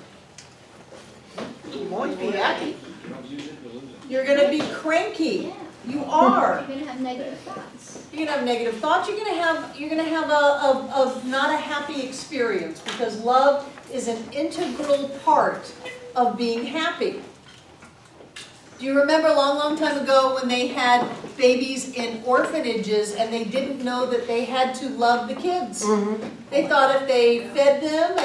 You won't be happy. You're going to be cranky. Yeah. You are. You're gonna have negative thoughts. You're gonna have negative thoughts. You're gonna have a not a happy experience, because love is an integral part of being happy. Do you remember a long, long time ago when they had babies in orphanages and they didn't know that they had to love the kids? They thought if they fed them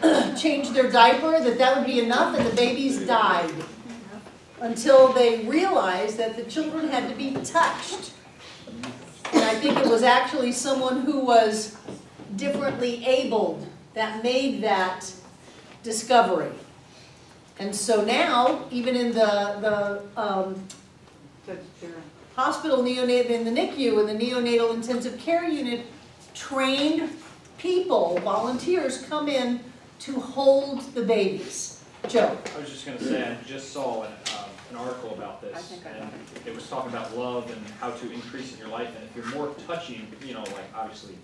and changed their diaper that would be enough, and the babies died. Until they realized that the children had to be touched. And I think it was actually someone who was differently abled that made that discovery. And so now, even in the hospital neonatal, in the NICU, in the neonatal intensive care unit, trained people, volunteers, come in to hold the babies. Joe. I was just going to say, I just saw an article about this, and it was talking about love and how to increase in your life, and if you're more touching, you know, like obviously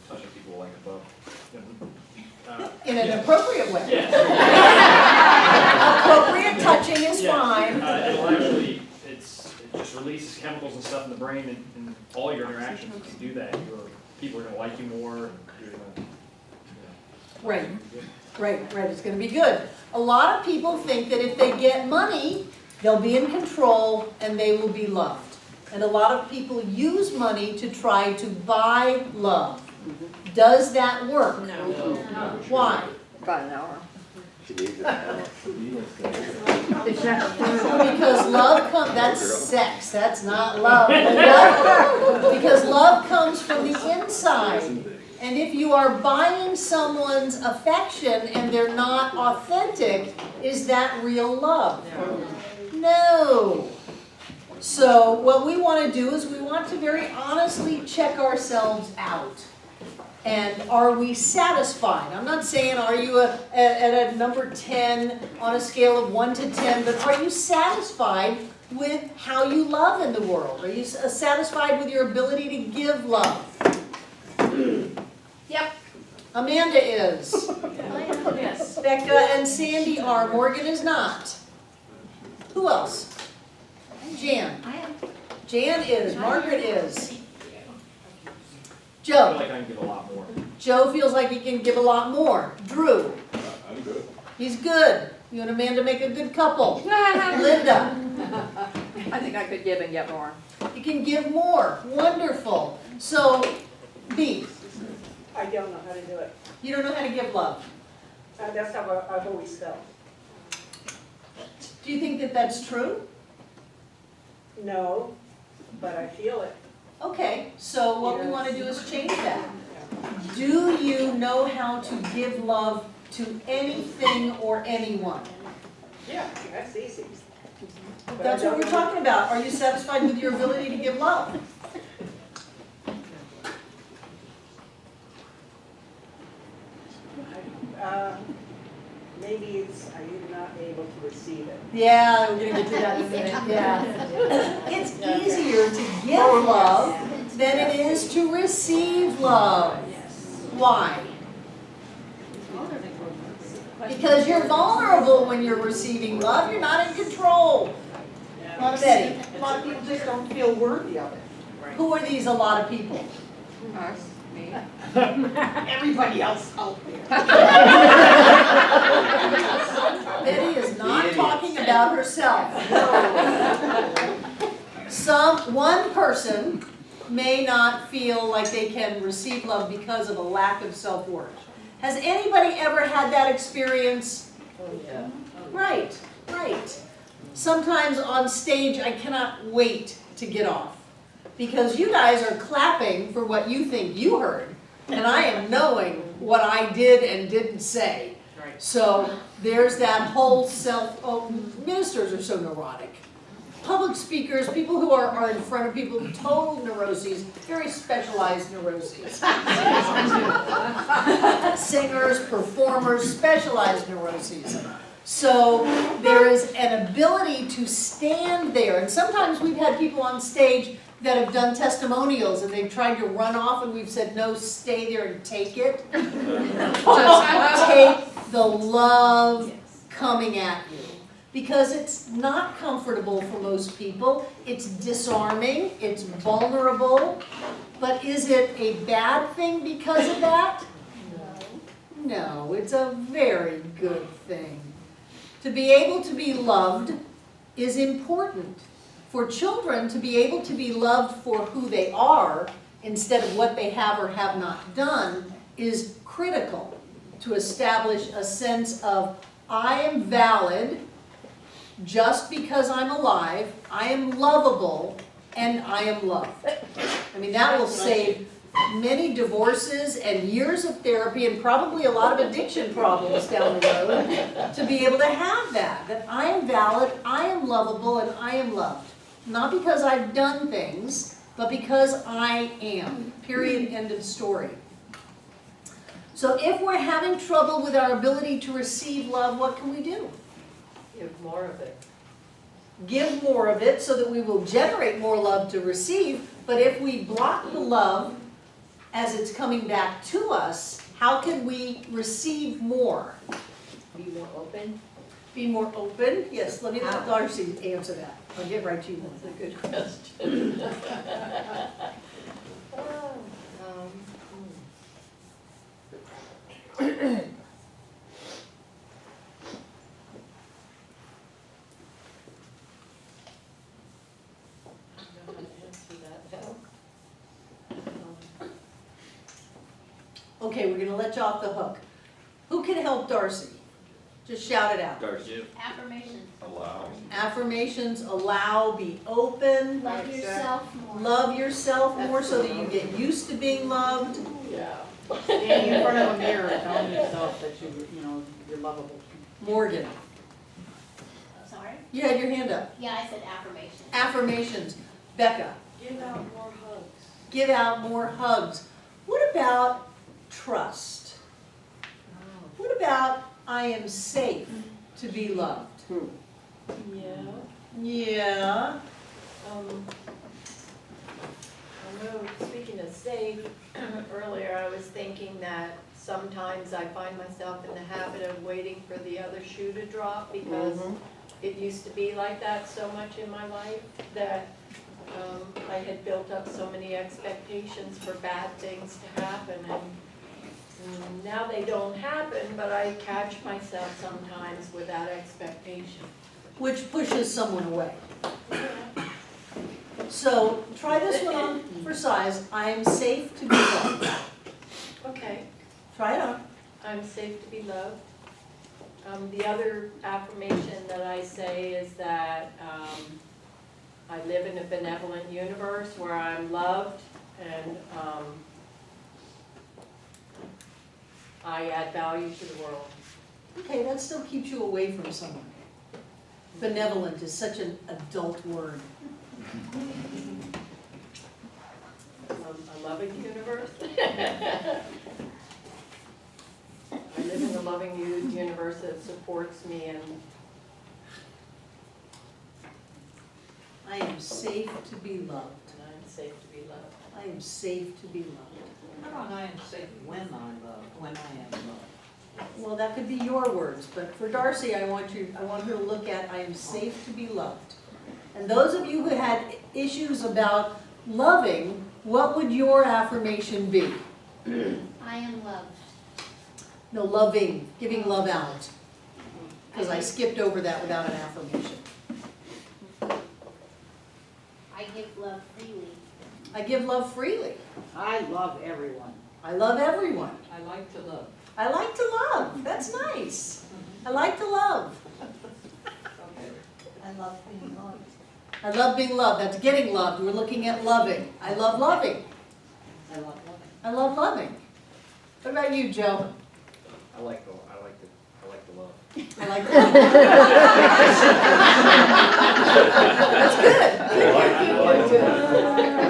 touching people like above, in an appropriate way. Yeah. Appropriate touching is fine. It'll actually, it just releases chemicals and stuff in the brain, and all your interactions, if you do that, people are going to like you more, and you're going to, Right. Right, it's going to be good. A lot of people think that if they get money, they'll be in control and they will be loved. And a lot of people use money to try to buy love. Does that work? No. Why? About an hour. She needs it. Because love comes, that's sex, that's not love. Because love comes from the inside. And if you are buying someone's affection and they're not authentic, is that real love? No. So what we want to do is we want to very honestly check ourselves out. And are we satisfied? I'm not saying are you at a number 10 on a scale of 1 to 10, but are you satisfied with how you love in the world? Are you satisfied with your ability to give love? Yep. Amanda is. Yes. Becca and Sandy are. Morgan is not. Who else? Jan. I am. Jan is. Margaret is. I feel Joe. like I can give a lot more. Joe feels like he can give a lot more. Drew. I'm good. He's good. You and Amanda make a good couple. Linda. I think I could give and get more. You can give more. Wonderful. So, B. I don't know how to do it. You don't know how to give love. That's how I've always felt. Do you think that that's true? No, but I feel it. Okay, so what we want to do is change that. Do you know how to give love to anything or anyone? Yeah, that's easy. That's what we're talking about. Are you satisfied with your ability to give love? Maybe it's, are you not able to receive it? Yeah, we're gonna get to that in a minute, yeah. It's easier to give love than it is to receive love. Why? Because you're vulnerable when you're receiving love, you're not in control. Betty, A lot of people just don't feel worthy of it. who are these a lot of people? Us, me. Everybody else out there. Betty is not talking about herself. One person may not feel like they can receive love because of a lack of self-worth. Has anybody ever had that experience? Oh, yeah. Right, right. Sometimes on stage, I cannot wait to get off. Because you guys are clapping for what you think you heard. And I am knowing what I did and didn't say. So there's that whole ministers are so neurotic. Public speakers, people who are in front of people with total neuroses, very specialized neuroses. Singers, performers, specialized neuroses. So there is an ability to stand there. And sometimes we've had people on stage that have done testimonials and they've tried to run off and we've said, no, stay there and take it. Just take the love coming at you. Because it's not comfortable for most people, it's disarming, it's vulnerable, but is it a bad thing because of that? No, it's a very good thing. To be able to be loved is important. For children to be able to be loved for who they are instead of what they have or have not done is critical to establish a sense of I am valid just because I'm alive, I am lovable, and I am loved. I mean, that will save many divorces and years of therapy and probably a lot of addiction problems down the road to be able to have that I am valid, I am lovable, and I am loved. Not because I've done things, but because I am. Period, end of story. So if we're having trouble with our ability to receive love, what can we do? Give more of it. Give more of it so that we will generate more love to receive. But if we block the love as it's coming back to us, how can we receive more? Be more open. Be more open? Yes, let me let Darcy answer that. I'll get right to you. That's a good question. Okay, we're gonna let you off the hook. Who can help Darcy? Just shout it out. Darcy. Affirmations. Allow. Affirmations, allow, be open. Love yourself more. Love yourself more so that you get used to being loved. Yeah. Standing in front of a mirror and telling yourself that you're lovable. Morgan, Sorry? you had your hand up. Yeah, I said affirmations. Affirmations. Becca, Give out more hugs. give out more hugs. What about trust? What about I am safe to be loved? Yeah. Yeah. I know, speaking of safe, earlier I was thinking that sometimes I find myself in the habit of waiting for the other shoe to drop because it used to be like that so much in my life that I had built up so many expectations for bad things to happen, and now they don't happen, but I catch myself sometimes with that expectation. Which pushes someone away. So try this one on for size. I am safe to be loved. Okay, Try it on. I'm safe to be loved. The other affirmation that I say is that I live in a benevolent universe where I'm loved and I add value to the world. Okay, that still keeps you away from someone. Benevolent is such an adult word. A loving universe. I live in a loving universe that supports me and I am safe to be loved. I'm safe to be loved. I am safe to be loved. How about I am safe when I am loved? Well, that could be your words, but for Darcy, I want her to look at, I am safe to be loved. And those of you who had issues about loving, what would your affirmation be? I am loved. No, loving, giving love out. Because I skipped over that without an affirmation. I give love freely. I give love freely. I love everyone. I love everyone. I like to love. I like to love. That's nice. I like to love. I love being loved. I love being loved. That's getting loved. We're looking at loving. I love loving. I love loving. I love loving. What about you, Joe? I like the love. I like that. That's good.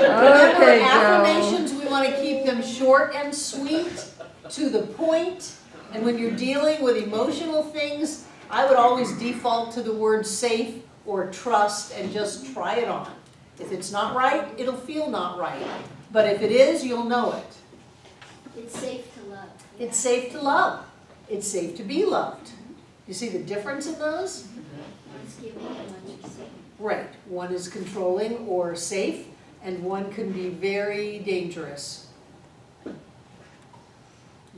Remember, Okay, Joe. affirmations, we want to keep them short and sweet, to the point. And when you're dealing with emotional things, I would always default to the word safe or trust and just try it on. If it's not right, it'll feel not right. But if it is, you'll know it. It's safe to love. It's safe to love. It's safe to be loved. You see the difference in those? One's giving and one's receiving. Right. One is controlling or safe, and one can be very dangerous. You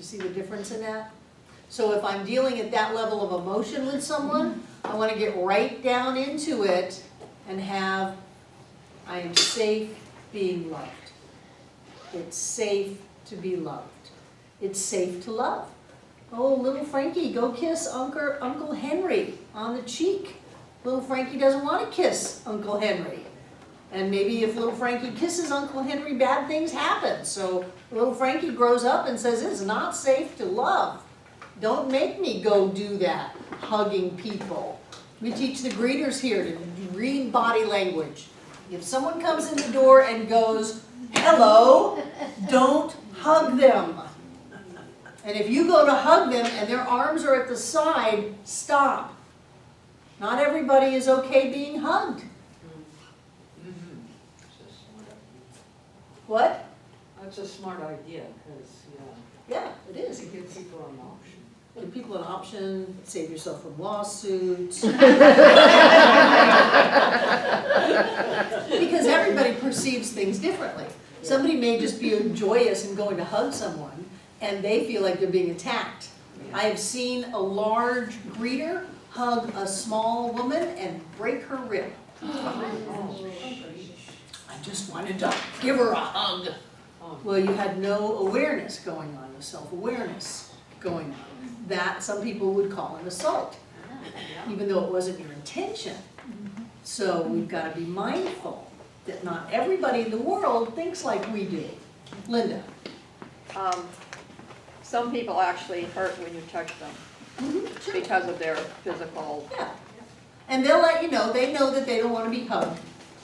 see the difference in that? So if I'm dealing at that level of emotion with someone, I want to get right down into it and have, I am safe being loved. It's safe to be loved. It's safe to love. Oh, little Frankie, go kiss Uncle Henry on the cheek. Little Frankie doesn't want to kiss Uncle Henry. And maybe if little Frankie kisses Uncle Henry, bad things happen. So little Frankie grows up and says, it's not safe to love. Don't make me go do that, hugging people. We teach the greeters here to read body language. If someone comes in the door and goes, hello, don't hug them. And if you go to hug them and their arms are at the side, stop. Not everybody is okay being hugged. What? That's a smart idea, because, Yeah, it is. to give people an option. Give people an option, save yourself from lawsuits. Because everybody perceives things differently. Somebody may just be joyous in going to hug someone, and they feel like they're being attacked. I have seen a large greeter hug a small woman and break her rib. I just wanted to give her a hug. Well, you had no awareness going on, no self-awareness going on. That some people would call an assault, even though it wasn't your intention. So we've got to be mindful that not everybody in the world thinks like we do. Linda? Some people actually hurt when you touch them because of their physical. Yeah. And they'll let you know, they know that they don't want to be hugged.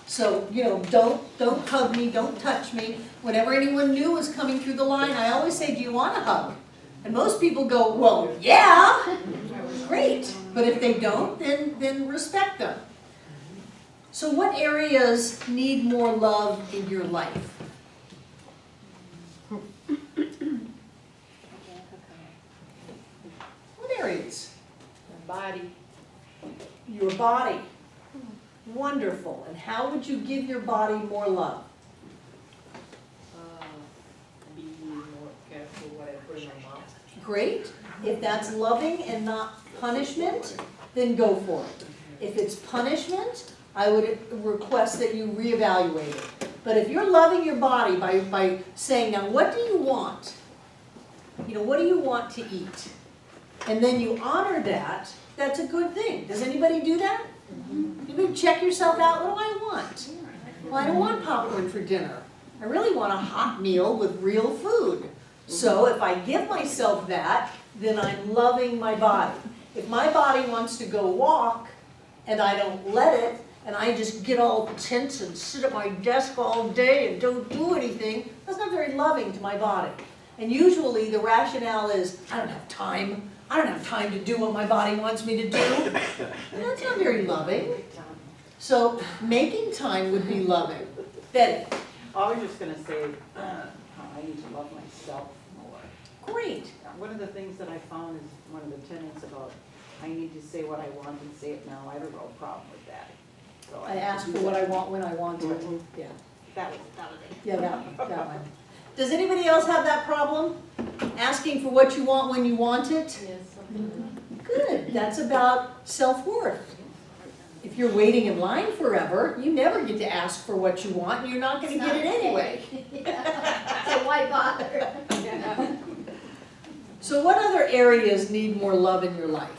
So, don't hug me, don't touch me. Whenever anyone new is coming through the line, I always say, do you want a hug? And most people go, well, yeah, great. But if they don't, then respect them. So what areas need more love in your life? What areas? My body. Your body. Wonderful. And how would you give your body more love? Be more careful what I put in my mouth. Great. If that's loving and not punishment, then go for it. If it's punishment, I would request that you reevaluate it. But if you're loving your body by saying, now what do you want? What do you want to eat? and then you honor that, that's a good thing. Does anybody do that? You check yourself out, what do I want? Well, I don't want popcorn for dinner. I really want a hot meal with real food. So if I give myself that, then I'm loving my body. If my body wants to go walk and I don't let it, and I just get all tense and sit at my desk all day and don't do anything, that's not very loving to my body. And usually the rationale is, I don't have time. I don't have time to do what my body wants me to do. And that's not very loving. So making time would be loving. Betty? I was just gonna say, how I need to love myself more. Great. One of the things that I found is one of the tenets about, I need to say what I want and say it now. I have a real problem with that. So I ask for what I want when I want it. Yeah. That was it. Yeah, that one. Does anybody else have that problem? Asking for what you want when you want it? Yes. Good, that's about self-worth. If you're waiting in line forever, you never get to ask for what you want, and you're not gonna get it anyway. So why bother? So what other areas need more love in your life?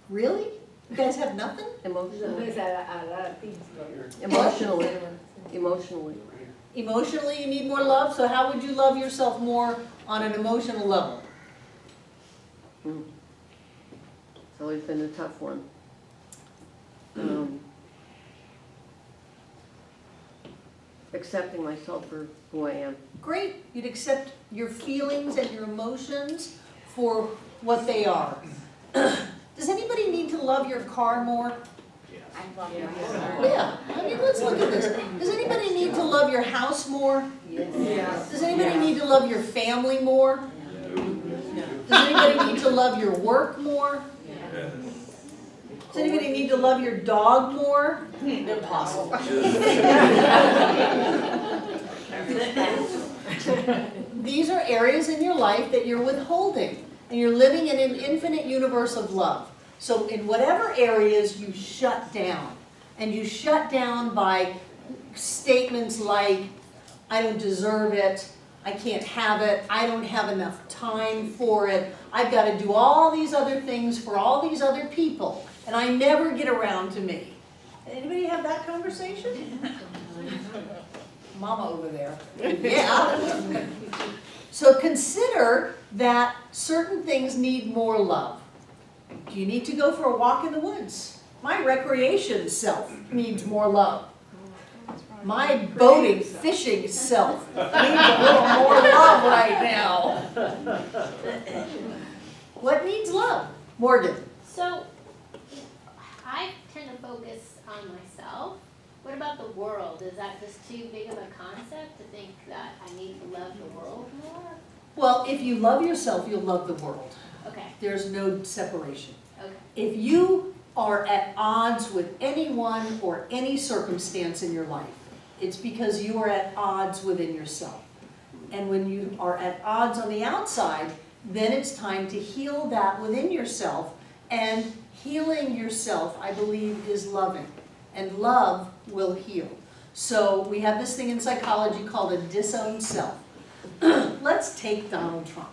Really? You guys have nothing? Emotionally, There's a lot of things going on. emotionally. Emotionally, you need more love, so how would you love yourself more on an emotional level? It's always been a tough one. Accepting myself for who I am. Great, you'd accept your feelings and your emotions for what they are. Does anybody need to love your car more? Yeah, I mean, let's look at this. Does anybody need to love your house more? Yes. Does anybody need to love your family more? Does anybody need to love your work more? Does anybody need to love your dog more? Impossible. These are areas in your life that you're withholding, and you're living in an infinite universe of love. So in whatever areas you shut down, and you shut down by statements like, I don't deserve it, I can't have it, I don't have enough time for it, I've got to do all these other things for all these other people, and I never get around to me. Anybody have that conversation? Mama over there. Yeah. So consider that certain things need more love. Do you need to go for a walk in the woods? My recreation self needs more love. My boating, fishing self needs a little more love right now. What needs love? Morgan? So, I tend to focus on myself. What about the world? Is that just too big of a concept to think that I need to love the world more? Well, if you love yourself, you'll love the world. Okay, There's no separation. okay. If you are at odds with anyone or any circumstance in your life, it's because you are at odds within yourself. And when you are at odds on the outside, then it's time to heal that within yourself. And healing yourself, I believe, is loving. And love will heal. So we have this thing in psychology called a disowned self. Let's take Donald Trump.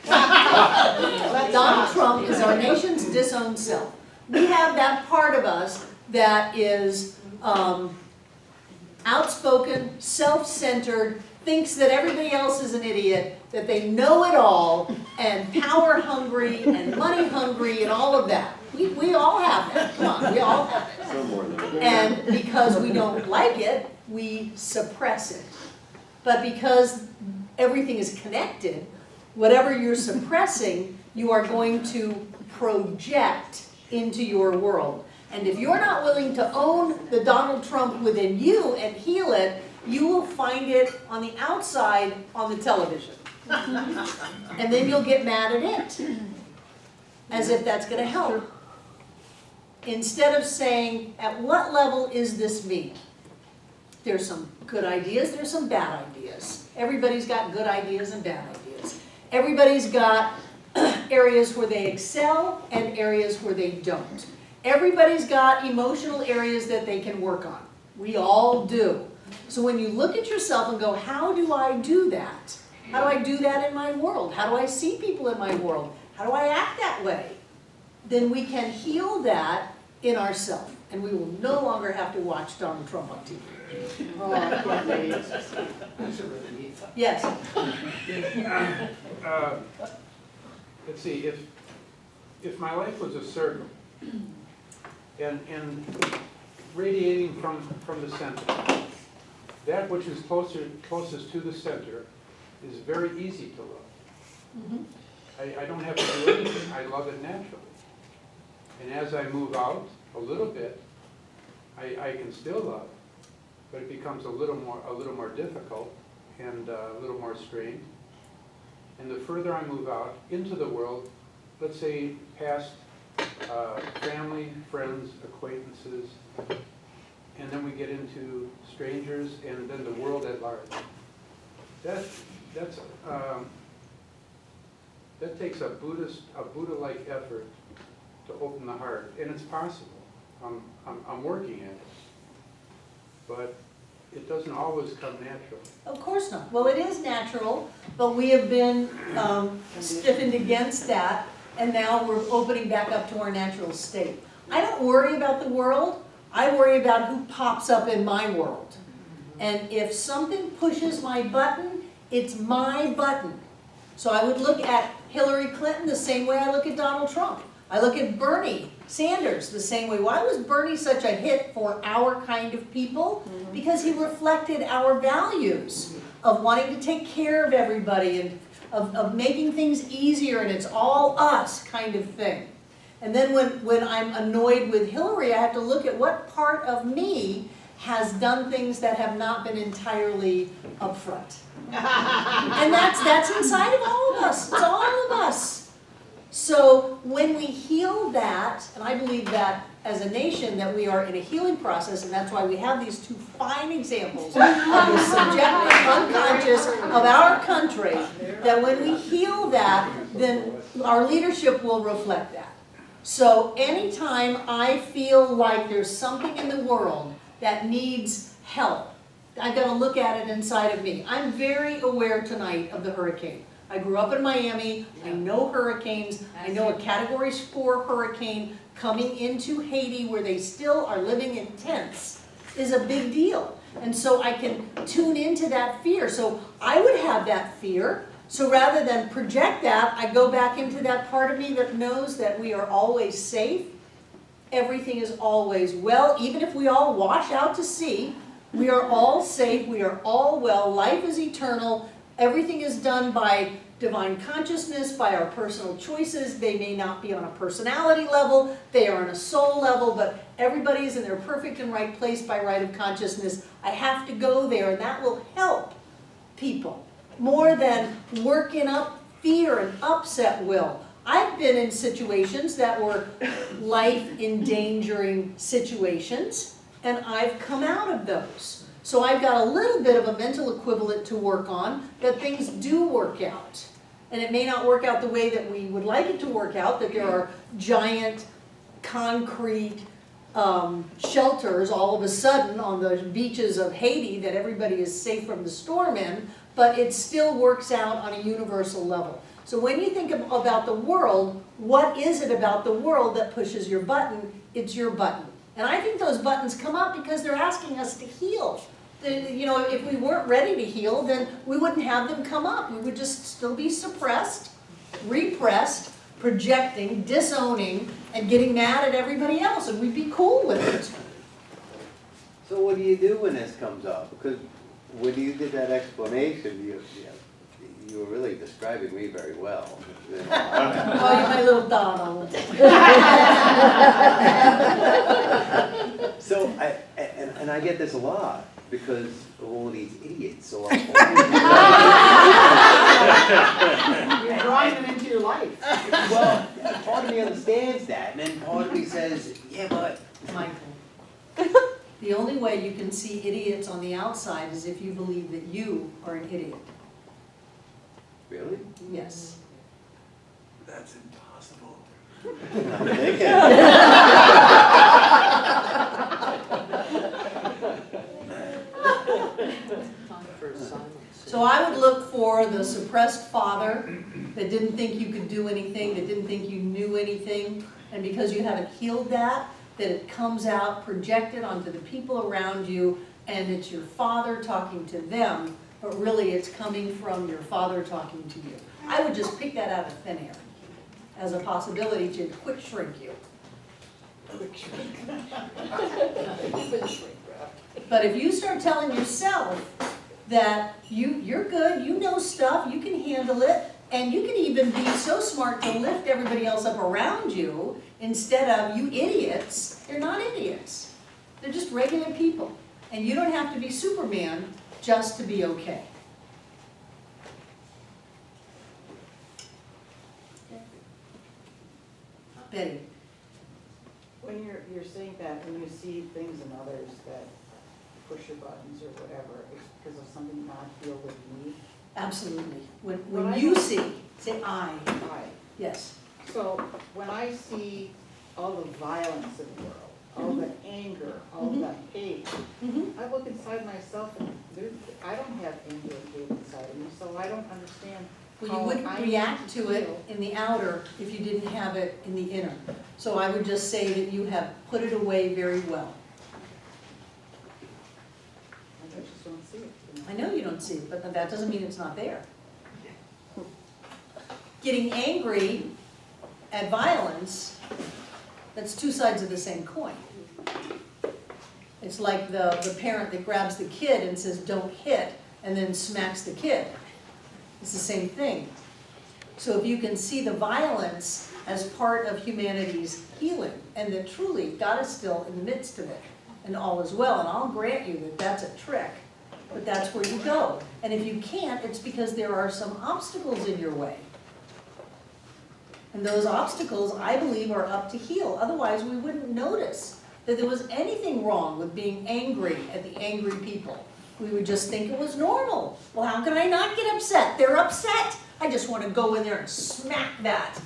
Donald Trump is our nation's disowned self. We have that part of us that is outspoken, self-centered, thinks that everybody else is an idiot, that they know it all, and power hungry, and money hungry, and all of that. We all have that, come on, we all have it. Some more than that. And because we don't like it, we suppress it. But because everything is connected, whatever you're suppressing, you are going to project into your world. And if you're not willing to own the Donald Trump within you and heal it, you will find it on the outside on the television. And then you'll get mad at it, as if that's going to help. Instead of saying, at what level is this me? There's some good ideas, there's some bad ideas. Everybody's got good ideas and bad ideas. Everybody's got areas where they excel and areas where they don't. Everybody's got emotional areas that they can work on. We all do. So when you look at yourself and go, how do I do that? How do I do that in my world? How do I see people in my world? How do I act that way? Then we can heal that in ourselves, and we will no longer have to watch Donald Trump on TV. Oh, I can't wait. Yes, Let's see, if my life was a circle, and radiating from the center, that which is closest to the center is very easy to love. I don't have to do anything, I love it naturally. And as I move out a little bit, I can still love, but it becomes a little more difficult and a little more strained. And the further I move out into the world, let's say past family, friends, acquaintances, and then we get into strangers and then the world at large. That takes a Buddha-like effort to open the heart, and it's possible. I'm working at it, but it doesn't always come natural. of course not. Well, it is natural, but we have been stiffened against that, and now we're opening back up to our natural state. I don't worry about the world. I worry about who pops up in my world. And if something pushes my button, it's my button. So I would look at Hillary Clinton the same way I look at Donald Trump. I look at Bernie Sanders the same way. Why was Bernie such a hit for our kind of people? Because he reflected our values of wanting to take care of everybody and of making things easier, and it's all us kind of thing. And then when I'm annoyed with Hillary, I have to look at what part of me has done things that have not been entirely upfront. And that's inside of all of us. It's all of us. So when we heal that, and I believe that as a nation that we are in a healing process, and that's why we have these two fine examples of the subjective unconscious of our country, that when we heal that, then our leadership will reflect that. So anytime I feel like there's something in the world that needs help, I've got to look at it inside of me. I'm very aware tonight of the hurricane. I grew up in Miami. I know hurricanes. I know a Category 4 hurricane coming into Haiti, where they still are living in tents, is a big deal. And so I can tune into that fear. So I would have that fear. So rather than project that, I go back into that part of me that knows that we are always safe. Everything is always well. Even if we all wash out to sea, we are all safe. We are all well. Life is eternal. Everything is done by divine consciousness, by our personal choices. They may not be on a personality level. They are on a soul level, but everybody is in their perfect and right place by right of consciousness. I have to go there, and that will help people more than working up fear and upset will. I've been in situations that were life-endangering situations, and I've come out of those. So I've got a little bit of a mental equivalent to work on, that things do work out. And it may not work out the way that we would like it to work out, that there are giant concrete shelters all of a sudden on the beaches of Haiti that everybody is safe from the storm in, but it still works out on a universal level. So when you think about the world, what is it about the world that pushes your button? It's your button. And I think those buttons come up because they're asking us to heal. You know, if we weren't ready to heal, then we wouldn't have them come up. We would just still be suppressed, repressed, projecting, disowning, and getting mad at everybody else, and we'd be cool with it. So what do you do when this comes up? Because when you did that explanation, you were really describing me very well. Oh, you're my little Donald. So I get this a lot because of all these idiots. So I'm You're drawing them into your life. well, part of me understands that, and then part of me says, yeah, but Michael, the only way you can see idiots on the outside is if you believe that you are an idiot. really? Yes. That's impossible. I'm thinking. So I would look for the suppressed father that didn't think you could do anything, that didn't think you knew anything, and because you haven't healed that, that it comes out projected onto the people around you, and it's your father talking to them, but really it's coming from your father talking to you. I would just pick that out of thin air as a possibility to quick shrink you. But if you start telling yourself that you're good, you know stuff, you can handle it, and you can even be so smart to lift everybody else up around you instead of you idiots, they're not idiots. They're just regular people. And you don't have to be Superman just to be okay. Betty. When you're saying that, when you see things in others that push your buttons or whatever, it's because of something God feels with me. Absolutely. Well, When I you don't- see, say I. I. Yes. So when I see all the violence in the world, all the anger, all the hate, I look inside myself and I don't have anger and hate inside of me, so I don't understand Well, you how wouldn't I react need to it feel. in the outer if you didn't have it in the inner. So I would just say that you have put it away very well. I just don't see it. you know. I know you don't see it, but that doesn't mean it's not there. Getting angry at violence, that's two sides of the same coin. It's like the parent that grabs the kid and says, don't hit, and then smacks the kid. It's the same thing. So if you can see the violence as part of humanity's healing, and that truly God is still in the midst of it, and all is well, and I'll grant you that that's a trick, but that's where you go. And if you can't, it's because there are some obstacles in your way. And those obstacles, I believe, are up to heal. Otherwise, we wouldn't notice that there was anything wrong with being angry at the angry people. We would just think it was normal. Well, how can I not get upset? They're upset. I just want to go in there and smack that.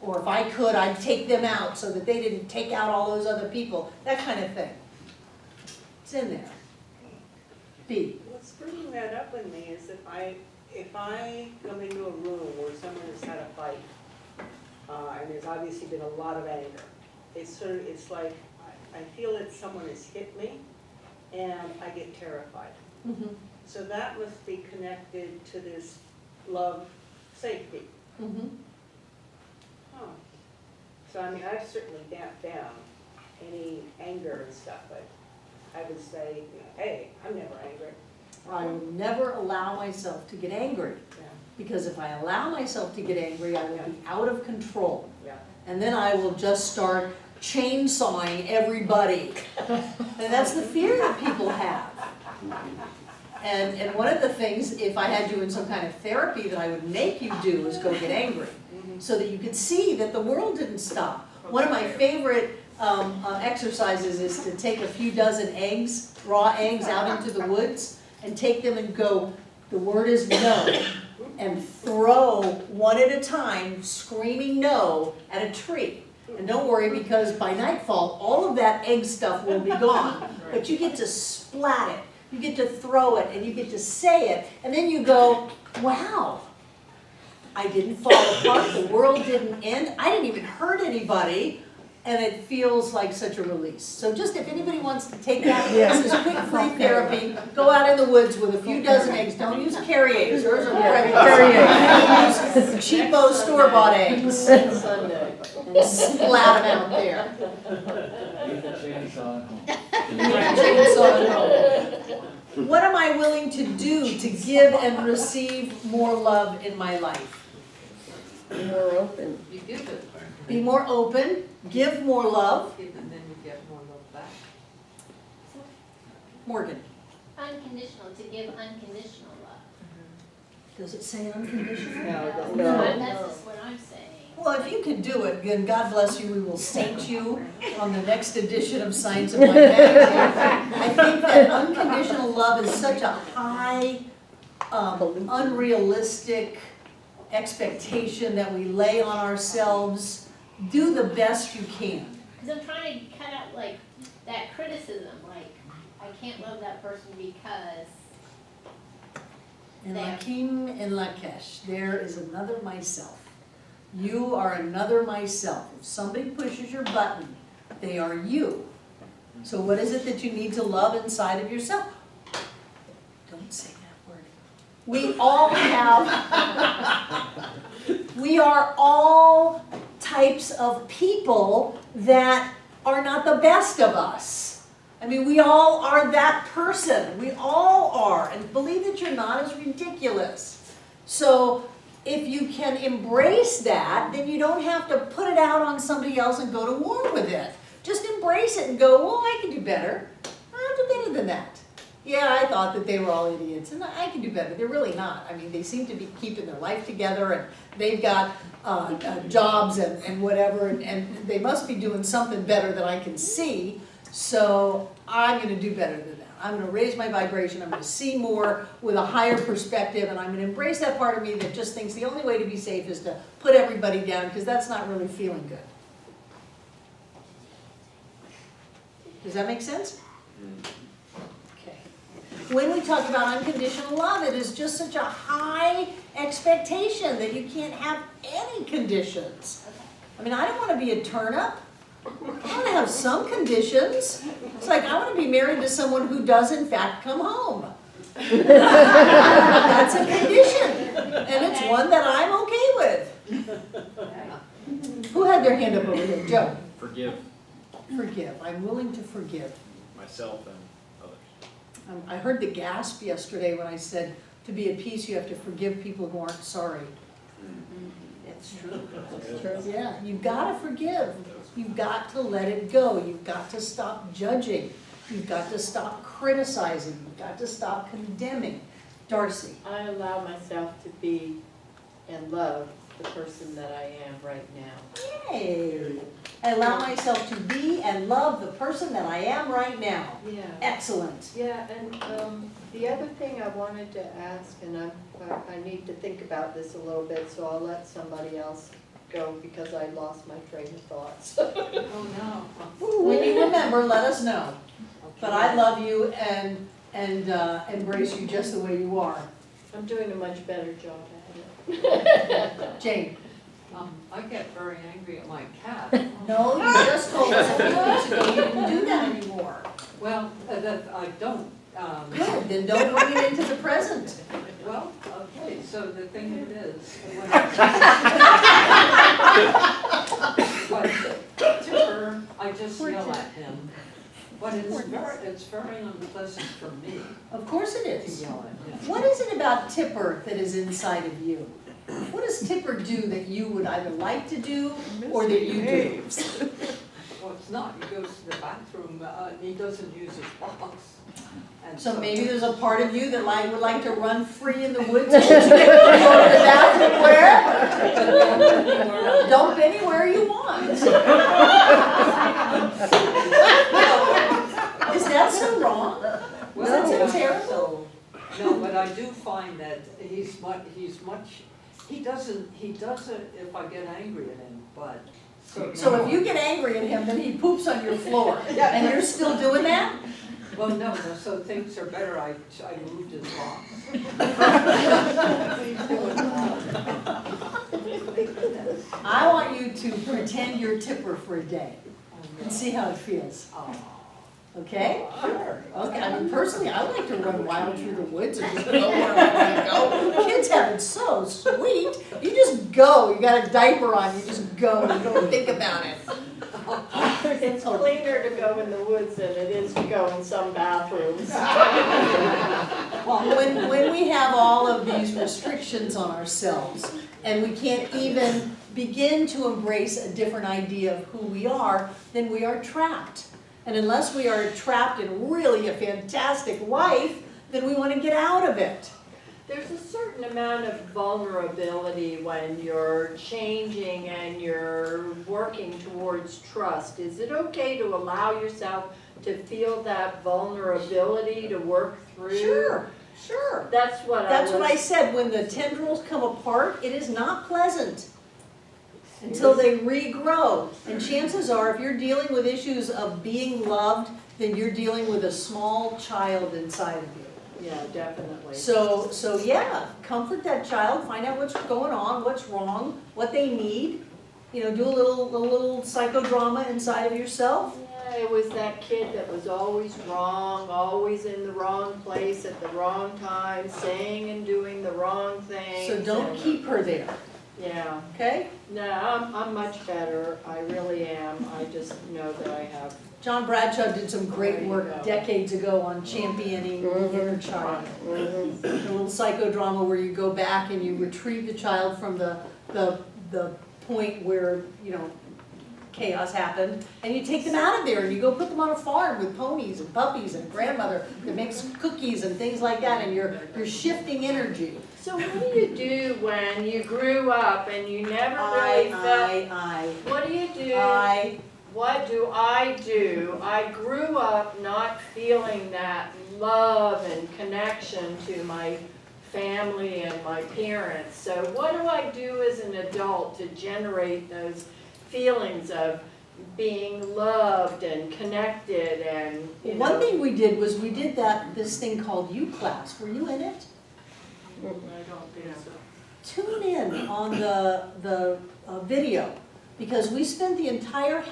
Or if I could, I'd take them out so that they didn't take out all those other people. That kind of thing. It's in there. B. What's bringing that up in me is if I come into a room where someone has had a fight, and there's obviously been a lot of anger, it's like I feel that someone has hit me, and I get terrified. Mm-hmm. So that must be connected to this love, safety. Mm-hmm. Huh. So I mean, I've certainly damped down any anger and stuff, but I would say, hey, I'm never angry. I will never allow myself to get angry. Yeah. Because if I allow myself to get angry, I will be out of control. Yeah. And then I will just start chainsawing everybody. And that's the fear that people have. And one of the things, if I had you in some kind of therapy, that I would make you do is go get angry. So that you could see that the world didn't stop. One of my favorite exercises is to take a few dozen eggs, raw eggs, out into the woods and take them and go, the word is no, and throw one at a time, screaming no, at a tree. And don't worry, because by nightfall, all of that egg stuff will be gone. But you get to splat it, you get to throw it, and you get to say it, and then you go, wow, I didn't fall apart, the world didn't end, I didn't even hurt anybody, and it feels like such a release. So just if anybody wants to take that, this is quick free therapy, go out in the woods with a few dozen eggs, don't use carry eggs, yours are Carry eggs. use cheapo store-bought eggs. Sunday. And splat them out there. Leave the chainsaw at home. Chainsaw at home. What am I willing to do to give and receive more love in my life? Be more open. You give it, Be more open, give more love. give and then you get more love back. Morgan, Unconditional, to give unconditional love. does it say unconditional? No. That's just what I'm saying. Well, if you can do it, then God bless you, we will saint you on the next edition of Science of Life magazine. I think that unconditional love is such a high, unrealistic expectation that we lay on ourselves. Do the best you can. Because I'm trying to cut out like that criticism, like I can't love that person because In there. Lakim and Lakesh, there is another myself. You are another myself. If somebody pushes your button, they are you. So what is it that you need to love inside of yourself? Don't say that word. We all have, we are all types of people that are not the best of us. I mean, we all are that person. We all are. And believe that you're not is ridiculous. So if you can embrace that, then you don't have to put it out on somebody else and go to war with it. Just embrace it and go, well, I can do better. I'll do better than that. Yeah, I thought that they were all idiots, and I can do better. They're really not. I mean, they seem to be keeping their life together, and they've got jobs and whatever, and they must be doing something better than I can see. So I'm going to do better than that. I'm going to raise my vibration. I'm going to see more with a higher perspective, and I'm going to embrace that part of me that just thinks the only way to be safe is to put everybody down, because that's not really feeling good. Does that make sense? Okay. When we talk about unconditional love, it is just such a high expectation that you can't have any conditions. I mean, I don't want to be a turnip. I want to have some conditions. It's like I want to be married to someone who does in fact come home. That's a condition. And it's one that I'm okay with. Who had their hand up over here? Joe. Forgive Forgive. I'm willing to forgive. myself and others. I heard the gasp yesterday when I said, to be at peace, you have to forgive people who aren't sorry. It's true. Yeah, you've got to forgive. You've got to let it go. You've got to stop judging. You've got to stop criticizing. You've got to stop condemning. Darcy. I allow myself to be and love the person that I am right now. Yay! I allow myself to be and love the person that I am right now. Yeah. Excellent. Yeah, and the other thing I wanted to ask, and I need to think about this a little bit, so I'll let somebody else go because I lost my train of thoughts. Oh, no. When you remember, let us know. But I love you and embrace you just the way you are. I'm doing a much better job at it. Jane. I get very angry at my cat. No, you just told us a few weeks ago you didn't do that anymore. Well, that I don't. Good, then don't bring it into the present. Well, okay, so the thing it is, when but to her, I just yell at him. But it's very unpleasant for me Of course it to is. yell at him. What is it about Tipper that is inside of you? What does Tipper do that you would either like to do or that you do? Well, it's not, he goes to the bathroom, he doesn't use his box. And So maybe there's a part of you that would like to run free in the woods and go to the bathroom wherever. Dump anywhere you want. Is that so wrong? Well, Does that sound terrible? so- No, but I do find that he's much, he doesn't, if I get angry at him, but. So if you get angry at him, then he poops on your floor, and you're still doing that? Well, no, so things are better, I moved his box. I want you to pretend you're Tipper for a day and see how it feels. Okay? Sure. Okay, I mean, personally, I like to run wild through the woods and just go where I want to go. Kids have it so sweet. You just go. You got a diaper on. You just go. You don't think about it. It's cleaner to go in the woods than it is to go in some bathrooms. When we have all of these restrictions on ourselves and we can't even begin to embrace a different idea of who we are, then we are trapped. And unless we are trapped in really a fantastic life, then we want to get out of it. There's a certain amount of vulnerability when you're changing and you're working towards trust. Is it okay to allow yourself to feel that vulnerability to work through? Sure, sure. That's what I said. When the tendrils come apart, it is not pleasant until they regrow. And chances are, if you're dealing with issues of being loved, then you're dealing with a small child inside of you. Yeah, definitely. So yeah, comfort that child, find out what's going on, what's wrong, what they need. You know, do a little psychodrama inside of yourself. Yeah, it was that kid that was always wrong, always in the wrong place at the wrong time, saying and doing the wrong things. So don't and- keep her there, Yeah, okay? no, I'm much better, I really am, I just know that I have. John Bradshaw did some great There you work go. decades ago on championing the inner child. A little psychodrama where you go back and you retrieve the child from the point where, you know, chaos happened, and you take them out of there and you go put them on a farm with ponies and puppies and a grandmother that makes cookies and things like that, and you're shifting energy. So what do you do when you grew up and you never really felt? What do you do? What do I do? I grew up not feeling that love and connection to my family and my parents. So what do I do as an adult to generate those feelings of being loved and connected and, you know? One thing we did was we did this thing called U-Class. Were you in it? I don't think so. Tune in on the video, because we spent the entire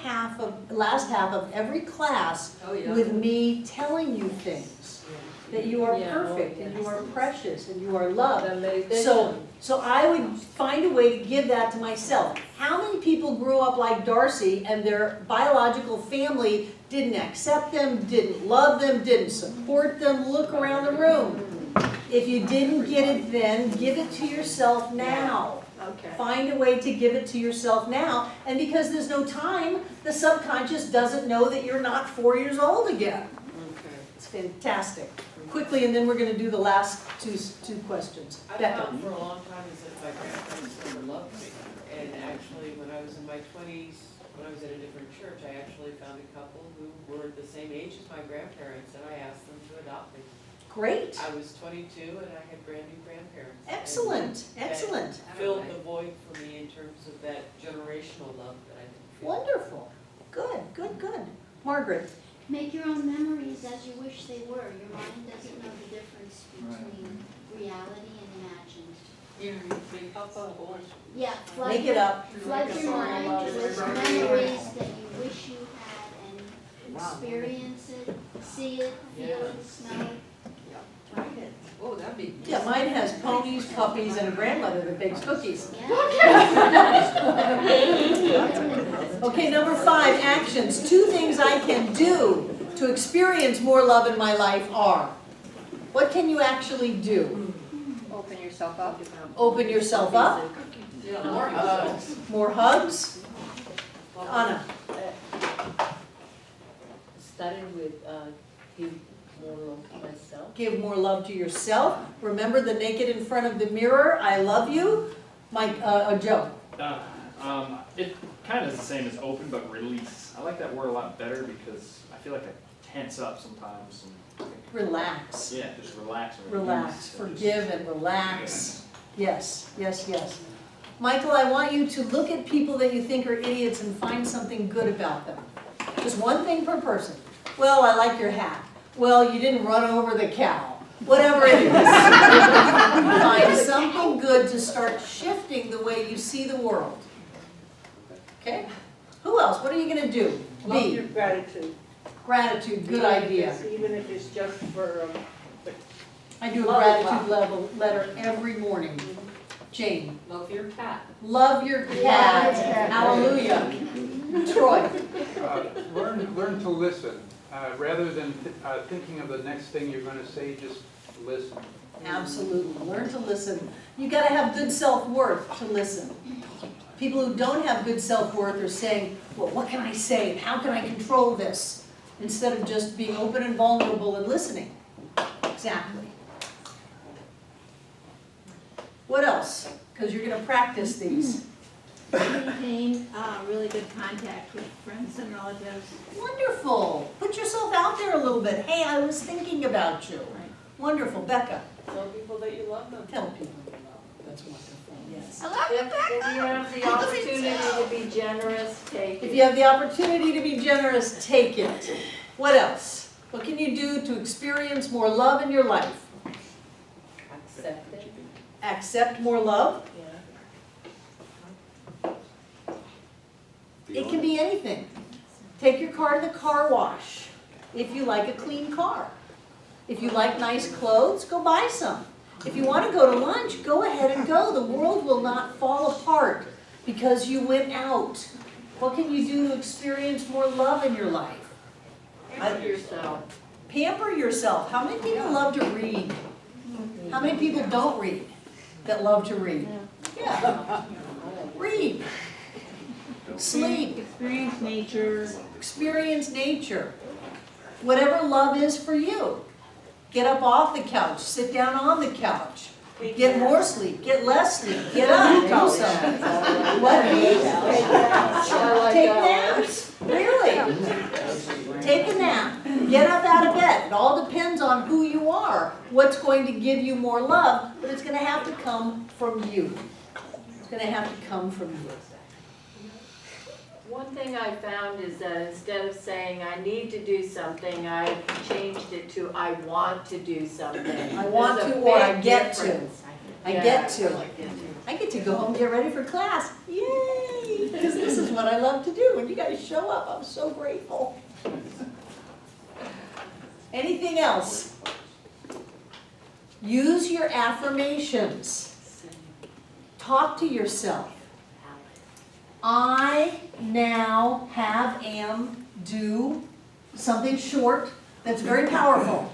last half of every class Oh, yeah. with me telling you things. That you are Yeah, perfect, oh, and yes. you are precious, and you are loved. The meditation. So I would find a way to give that to myself. How many people grew up like Darcy and their biological family didn't accept them, didn't love them, didn't support them? Look around the room. If you didn't get it then, give it to yourself now. Okay. Find a way to give it to yourself now. And because there's no time, the subconscious doesn't know that you're not 4 years old again. Okay. It's fantastic. Quickly, and then we're going to do the last two questions. I Becca. found for a long time is that my grandparents never loved me. And actually, when I was in my 20s, when I was at a different church, I actually found a couple who were the same age as my grandparents, and I asked them to adopt me. Great. I was 22 and I had brand new grandparents. And Excellent, that excellent. filled the void for me in terms of that generational love that I didn't feel. Wonderful. Good, good, good. Margaret. Make your own memories as you wish they were. Your mind doesn't know the difference between reality and imagined. You make up a whole. Yeah, flood Make it up. Flood your mind with memories that you wish you had and experience it, see it, feel it, smell it. Oh, that'd be. Yeah, mine has ponies, puppies, and a grandmother that bakes cookies. Okay, number 5, actions. 2 things I can do to experience more love in my life are. What can you actually do? Open yourself up. Open yourself up. Yeah, more hugs. More hugs. Anna. Starting with, give more love to myself. Give more love to yourself. Remember the naked in front of the mirror. I love you. Mike, Joe. It kind of is the same as open, but release. I like that word a lot better because I feel like I tense up sometimes. And Relax. yeah, just relax and Relax. release. Forgive and relax. Yes, yes, yes. Michael, I want you to look at people that you think are idiots and find something good about them. Just one thing per person. Well, I like your hat. Well, you didn't run over the cow. Whatever it is. Find something good to start shifting the way you see the world. Okay? Who else? What are you going to do? Love B. your gratitude. Gratitude, good Even if idea. it's- Even if it's just for, I do a Love gratitude letter every morning. Jane. Love your cat. Love your cat. Yes. Hallelujah. Troy. Learn to listen, rather than thinking of the next thing you're gonna say, just listen. Absolutely. Learn to listen. You gotta have good self-worth to listen. People who don't have good self-worth are saying, well, what can I say? And how can I control this? Instead of just being open and vulnerable and listening. Exactly. What else? Because you're going to practice these. Maintain really good contact with friends and relatives. Wonderful. Put yourself out there a little bit. Hey, I was thinking about you. Wonderful. Becca. Tell people that you love them. Tell people you love them. That's wonderful. Yes. I love you, If you have the opportunity to be generous, take If it. you have the opportunity to be generous, take it. What else? What can you do to experience more love in your life? Accept it, Accept more love. yeah. It can be anything. Take your car to the car wash if you like a clean car. If you like nice clothes, go buy some. If you want to go to lunch, go ahead and go. The world will not fall apart because you went out. What can you do to experience more love in your life? Help yourself. Pamper yourself. How many people love to read? How many people don't read that love to read? Yeah. Read. Sleep. Experience nature. Experience nature. Whatever love is for you. Get up off the couch. Sit down on the couch. Get more sleep. Get less sleep. Get up. Do something. What? Take naps. Really? Take a nap. Get up out of bed. It all depends on who you are. What's going to give you more love, but it's going to have to come from you. It's going to have to come from you. One thing I found is that instead of saying, I need to do something, I've changed it to, I want to do something. I want There's a to or I big get to. difference. I Yeah, get to. I get to. I get to go home and get ready for class. Yay! Because this is what I love to do. When you guys show up, I'm so grateful. Anything else? Use your affirmations. Talk to yourself. I now have, am, do, something short that's very powerful.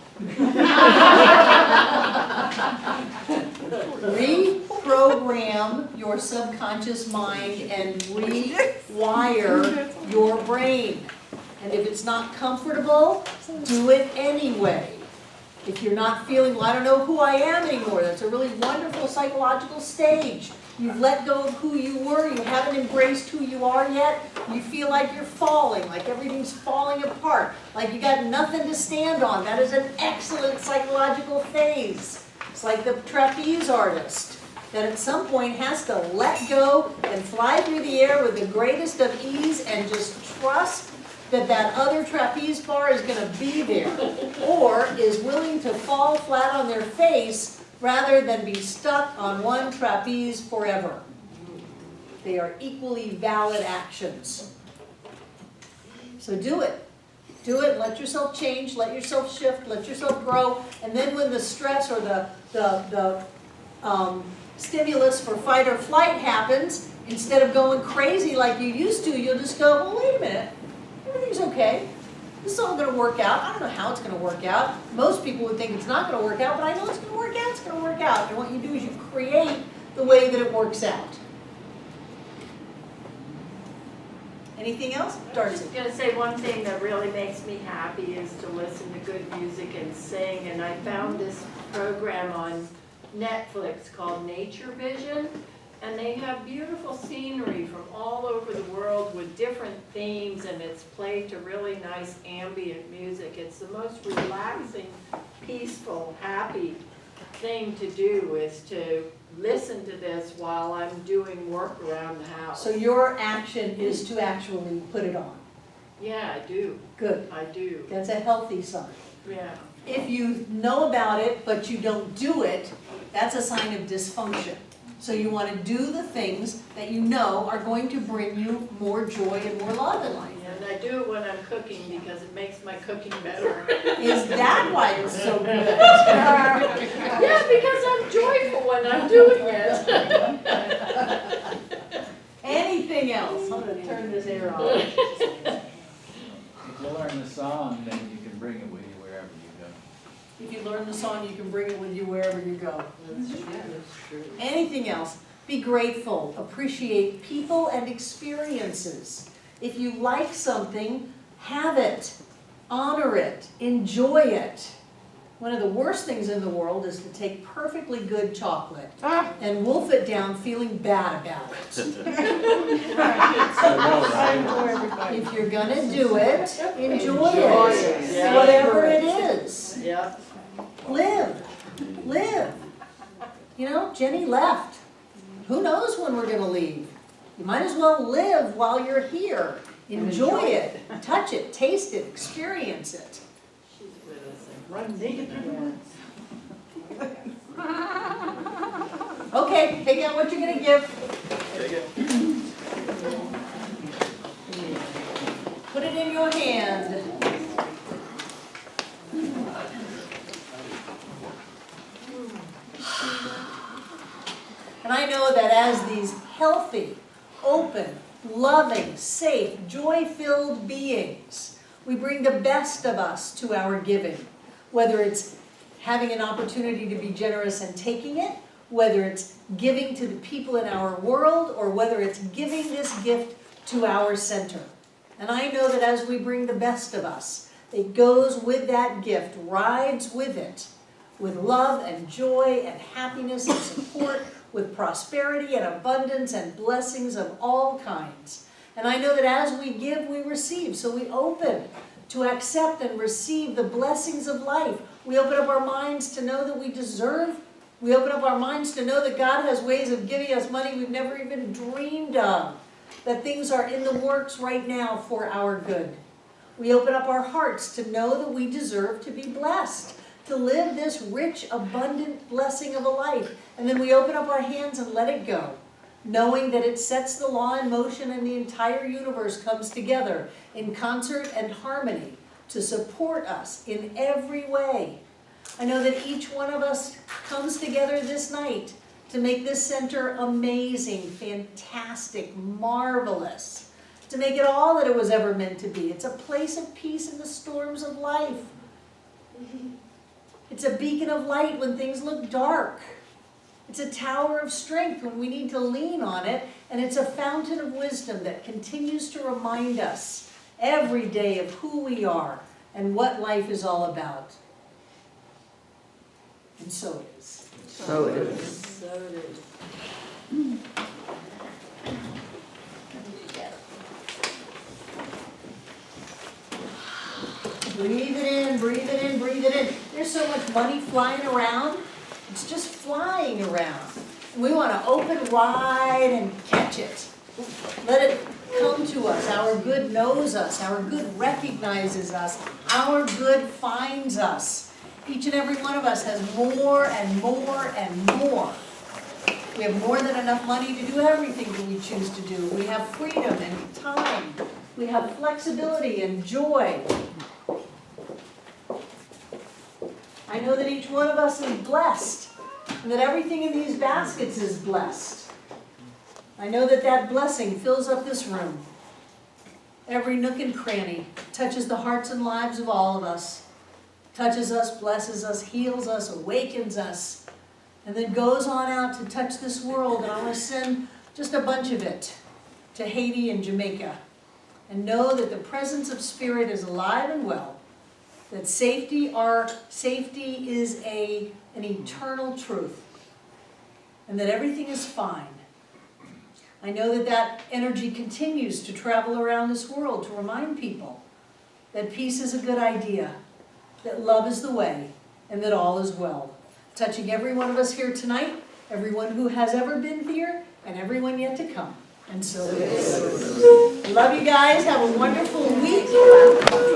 Reprogram your subconscious mind and rewire your brain. And if it's not comfortable, do it anyway. If you're not feeling, well, I don't know who I am anymore, that's a really wonderful psychological stage. You've let go of who you were, you haven't embraced who you are yet, you feel like you're falling, like everything's falling apart, like you got nothing to stand on. That is an excellent psychological phase. It's like the trapeze artist that at some point has to let go and fly through the air with the greatest of ease and just trust that that other trapeze bar is going to be there, or is willing to fall flat on their face rather than be stuck on one trapeze forever. They are equally valid actions. So do it. Do it, let yourself change, let yourself shift, let yourself grow, and then when the stress or the stimulus for fight or flight happens, instead of going crazy like you used to, you'll just go, well, wait a minute, everything's okay. This is all going to work out. I don't know how it's going to work out. Most people would think it's not going to work out, but I know it's going to work out. It's going to work out. And what you do is you create the way that it works out. Anything else? I was Darcy. just gonna say one thing that really makes me happy is to listen to good music and sing, and I found this program on Netflix called Nature Vision, and they have beautiful scenery from all over the world with different themes, and it's played to really nice ambient music. It's the most relaxing, peaceful, happy thing to do is to listen to this while I'm doing work around the house. So your action is to actually put it on. Yeah, I do. Good. I do. That's a healthy sign. Yeah. If you know about it, but you don't do it, that's a sign of dysfunction. So you want to do the things that you know are going to bring you more joy and more love in life. And I do it when I'm cooking because it makes my cooking better. Is that why it's so good? Yeah, because I'm joyful when I'm doing it. Anything else? I'm going to turn this air on. If you learn the song, then you can bring it with you wherever you go. If you learn the song, you can bring it with you wherever you go. That's true. Anything else? Be grateful. Appreciate people and experiences. If you like something, have it. Honor it. Enjoy it. One of the worst things in the world is to take perfectly good chocolate and wolf it down feeling bad about it. If you're going to do it, enjoy it. Yeah. Whatever it is. Yep. Live. Live. You know, Jenny left. Who knows when we're going to leave? You might as well live while you're here. Enjoy it. Touch it. Taste it. Experience it. She's with us. Run naked. Yes. Okay, take out what you're gonna give. Put it in your hand. And I know that as these healthy, open, loving, safe, joy-filled beings, we bring the best of us to our giving. Whether it's having an opportunity to be generous and taking it, whether it's giving to the people in our world, or whether it's giving this gift to our center. And I know that as we bring the best of us, it goes with that gift, rides with it, with love and joy and happiness and support, with prosperity and abundance and blessings of all kinds. And I know that as we give, we receive. So we open to accept and receive the blessings of life. We open up our minds to know that we deserve. We open up our minds to know that God has ways of giving us money we've never even dreamed of. That things are in the works right now for our good. We open up our hearts to know that we deserve to be blessed, to live this rich, abundant blessing of a life. And then we open up our hands and let it go, knowing that it sets the law in motion and the entire universe comes together in concert and harmony to support us in every way. I know that each one of us comes together this night to make this center amazing, fantastic, marvelous, to make it all that it was ever meant to be. It's a place of peace in the storms of life. It's a beacon of light when things look dark. It's a tower of strength when we need to lean on it, and it's a fountain of wisdom that continues to remind us every day of who we are and what life is all about. And so it is. So it is. So it is. Breathe it in, breathe it in, breathe it in. There's so much money flying around. It's just flying around. We want to open wide and catch it. Let it come to us. Our good knows us. Our good recognizes us. Our good finds us. Each and every one of us has more and more and more. We have more than enough money to do everything that we choose to do. We have freedom and time. We have flexibility and joy. I know that each one of us is blessed, and that everything in these baskets is blessed. I know that that blessing fills up this room. Every nook and cranny touches the hearts and lives of all of us. Touches us, blesses us, heals us, awakens us, and then goes on out to touch this world. And I want to send just a bunch of it to Haiti and Jamaica. And know that the presence of Spirit is alive and well. That safety is an eternal truth. And that everything is fine. I know that that energy continues to travel around this world to remind people that peace is a good idea, that love is the way, and that all is well. Touching every one of us here tonight, everyone who has ever been here, and everyone yet to come. And so it is. Love you guys. Have a wonderful week.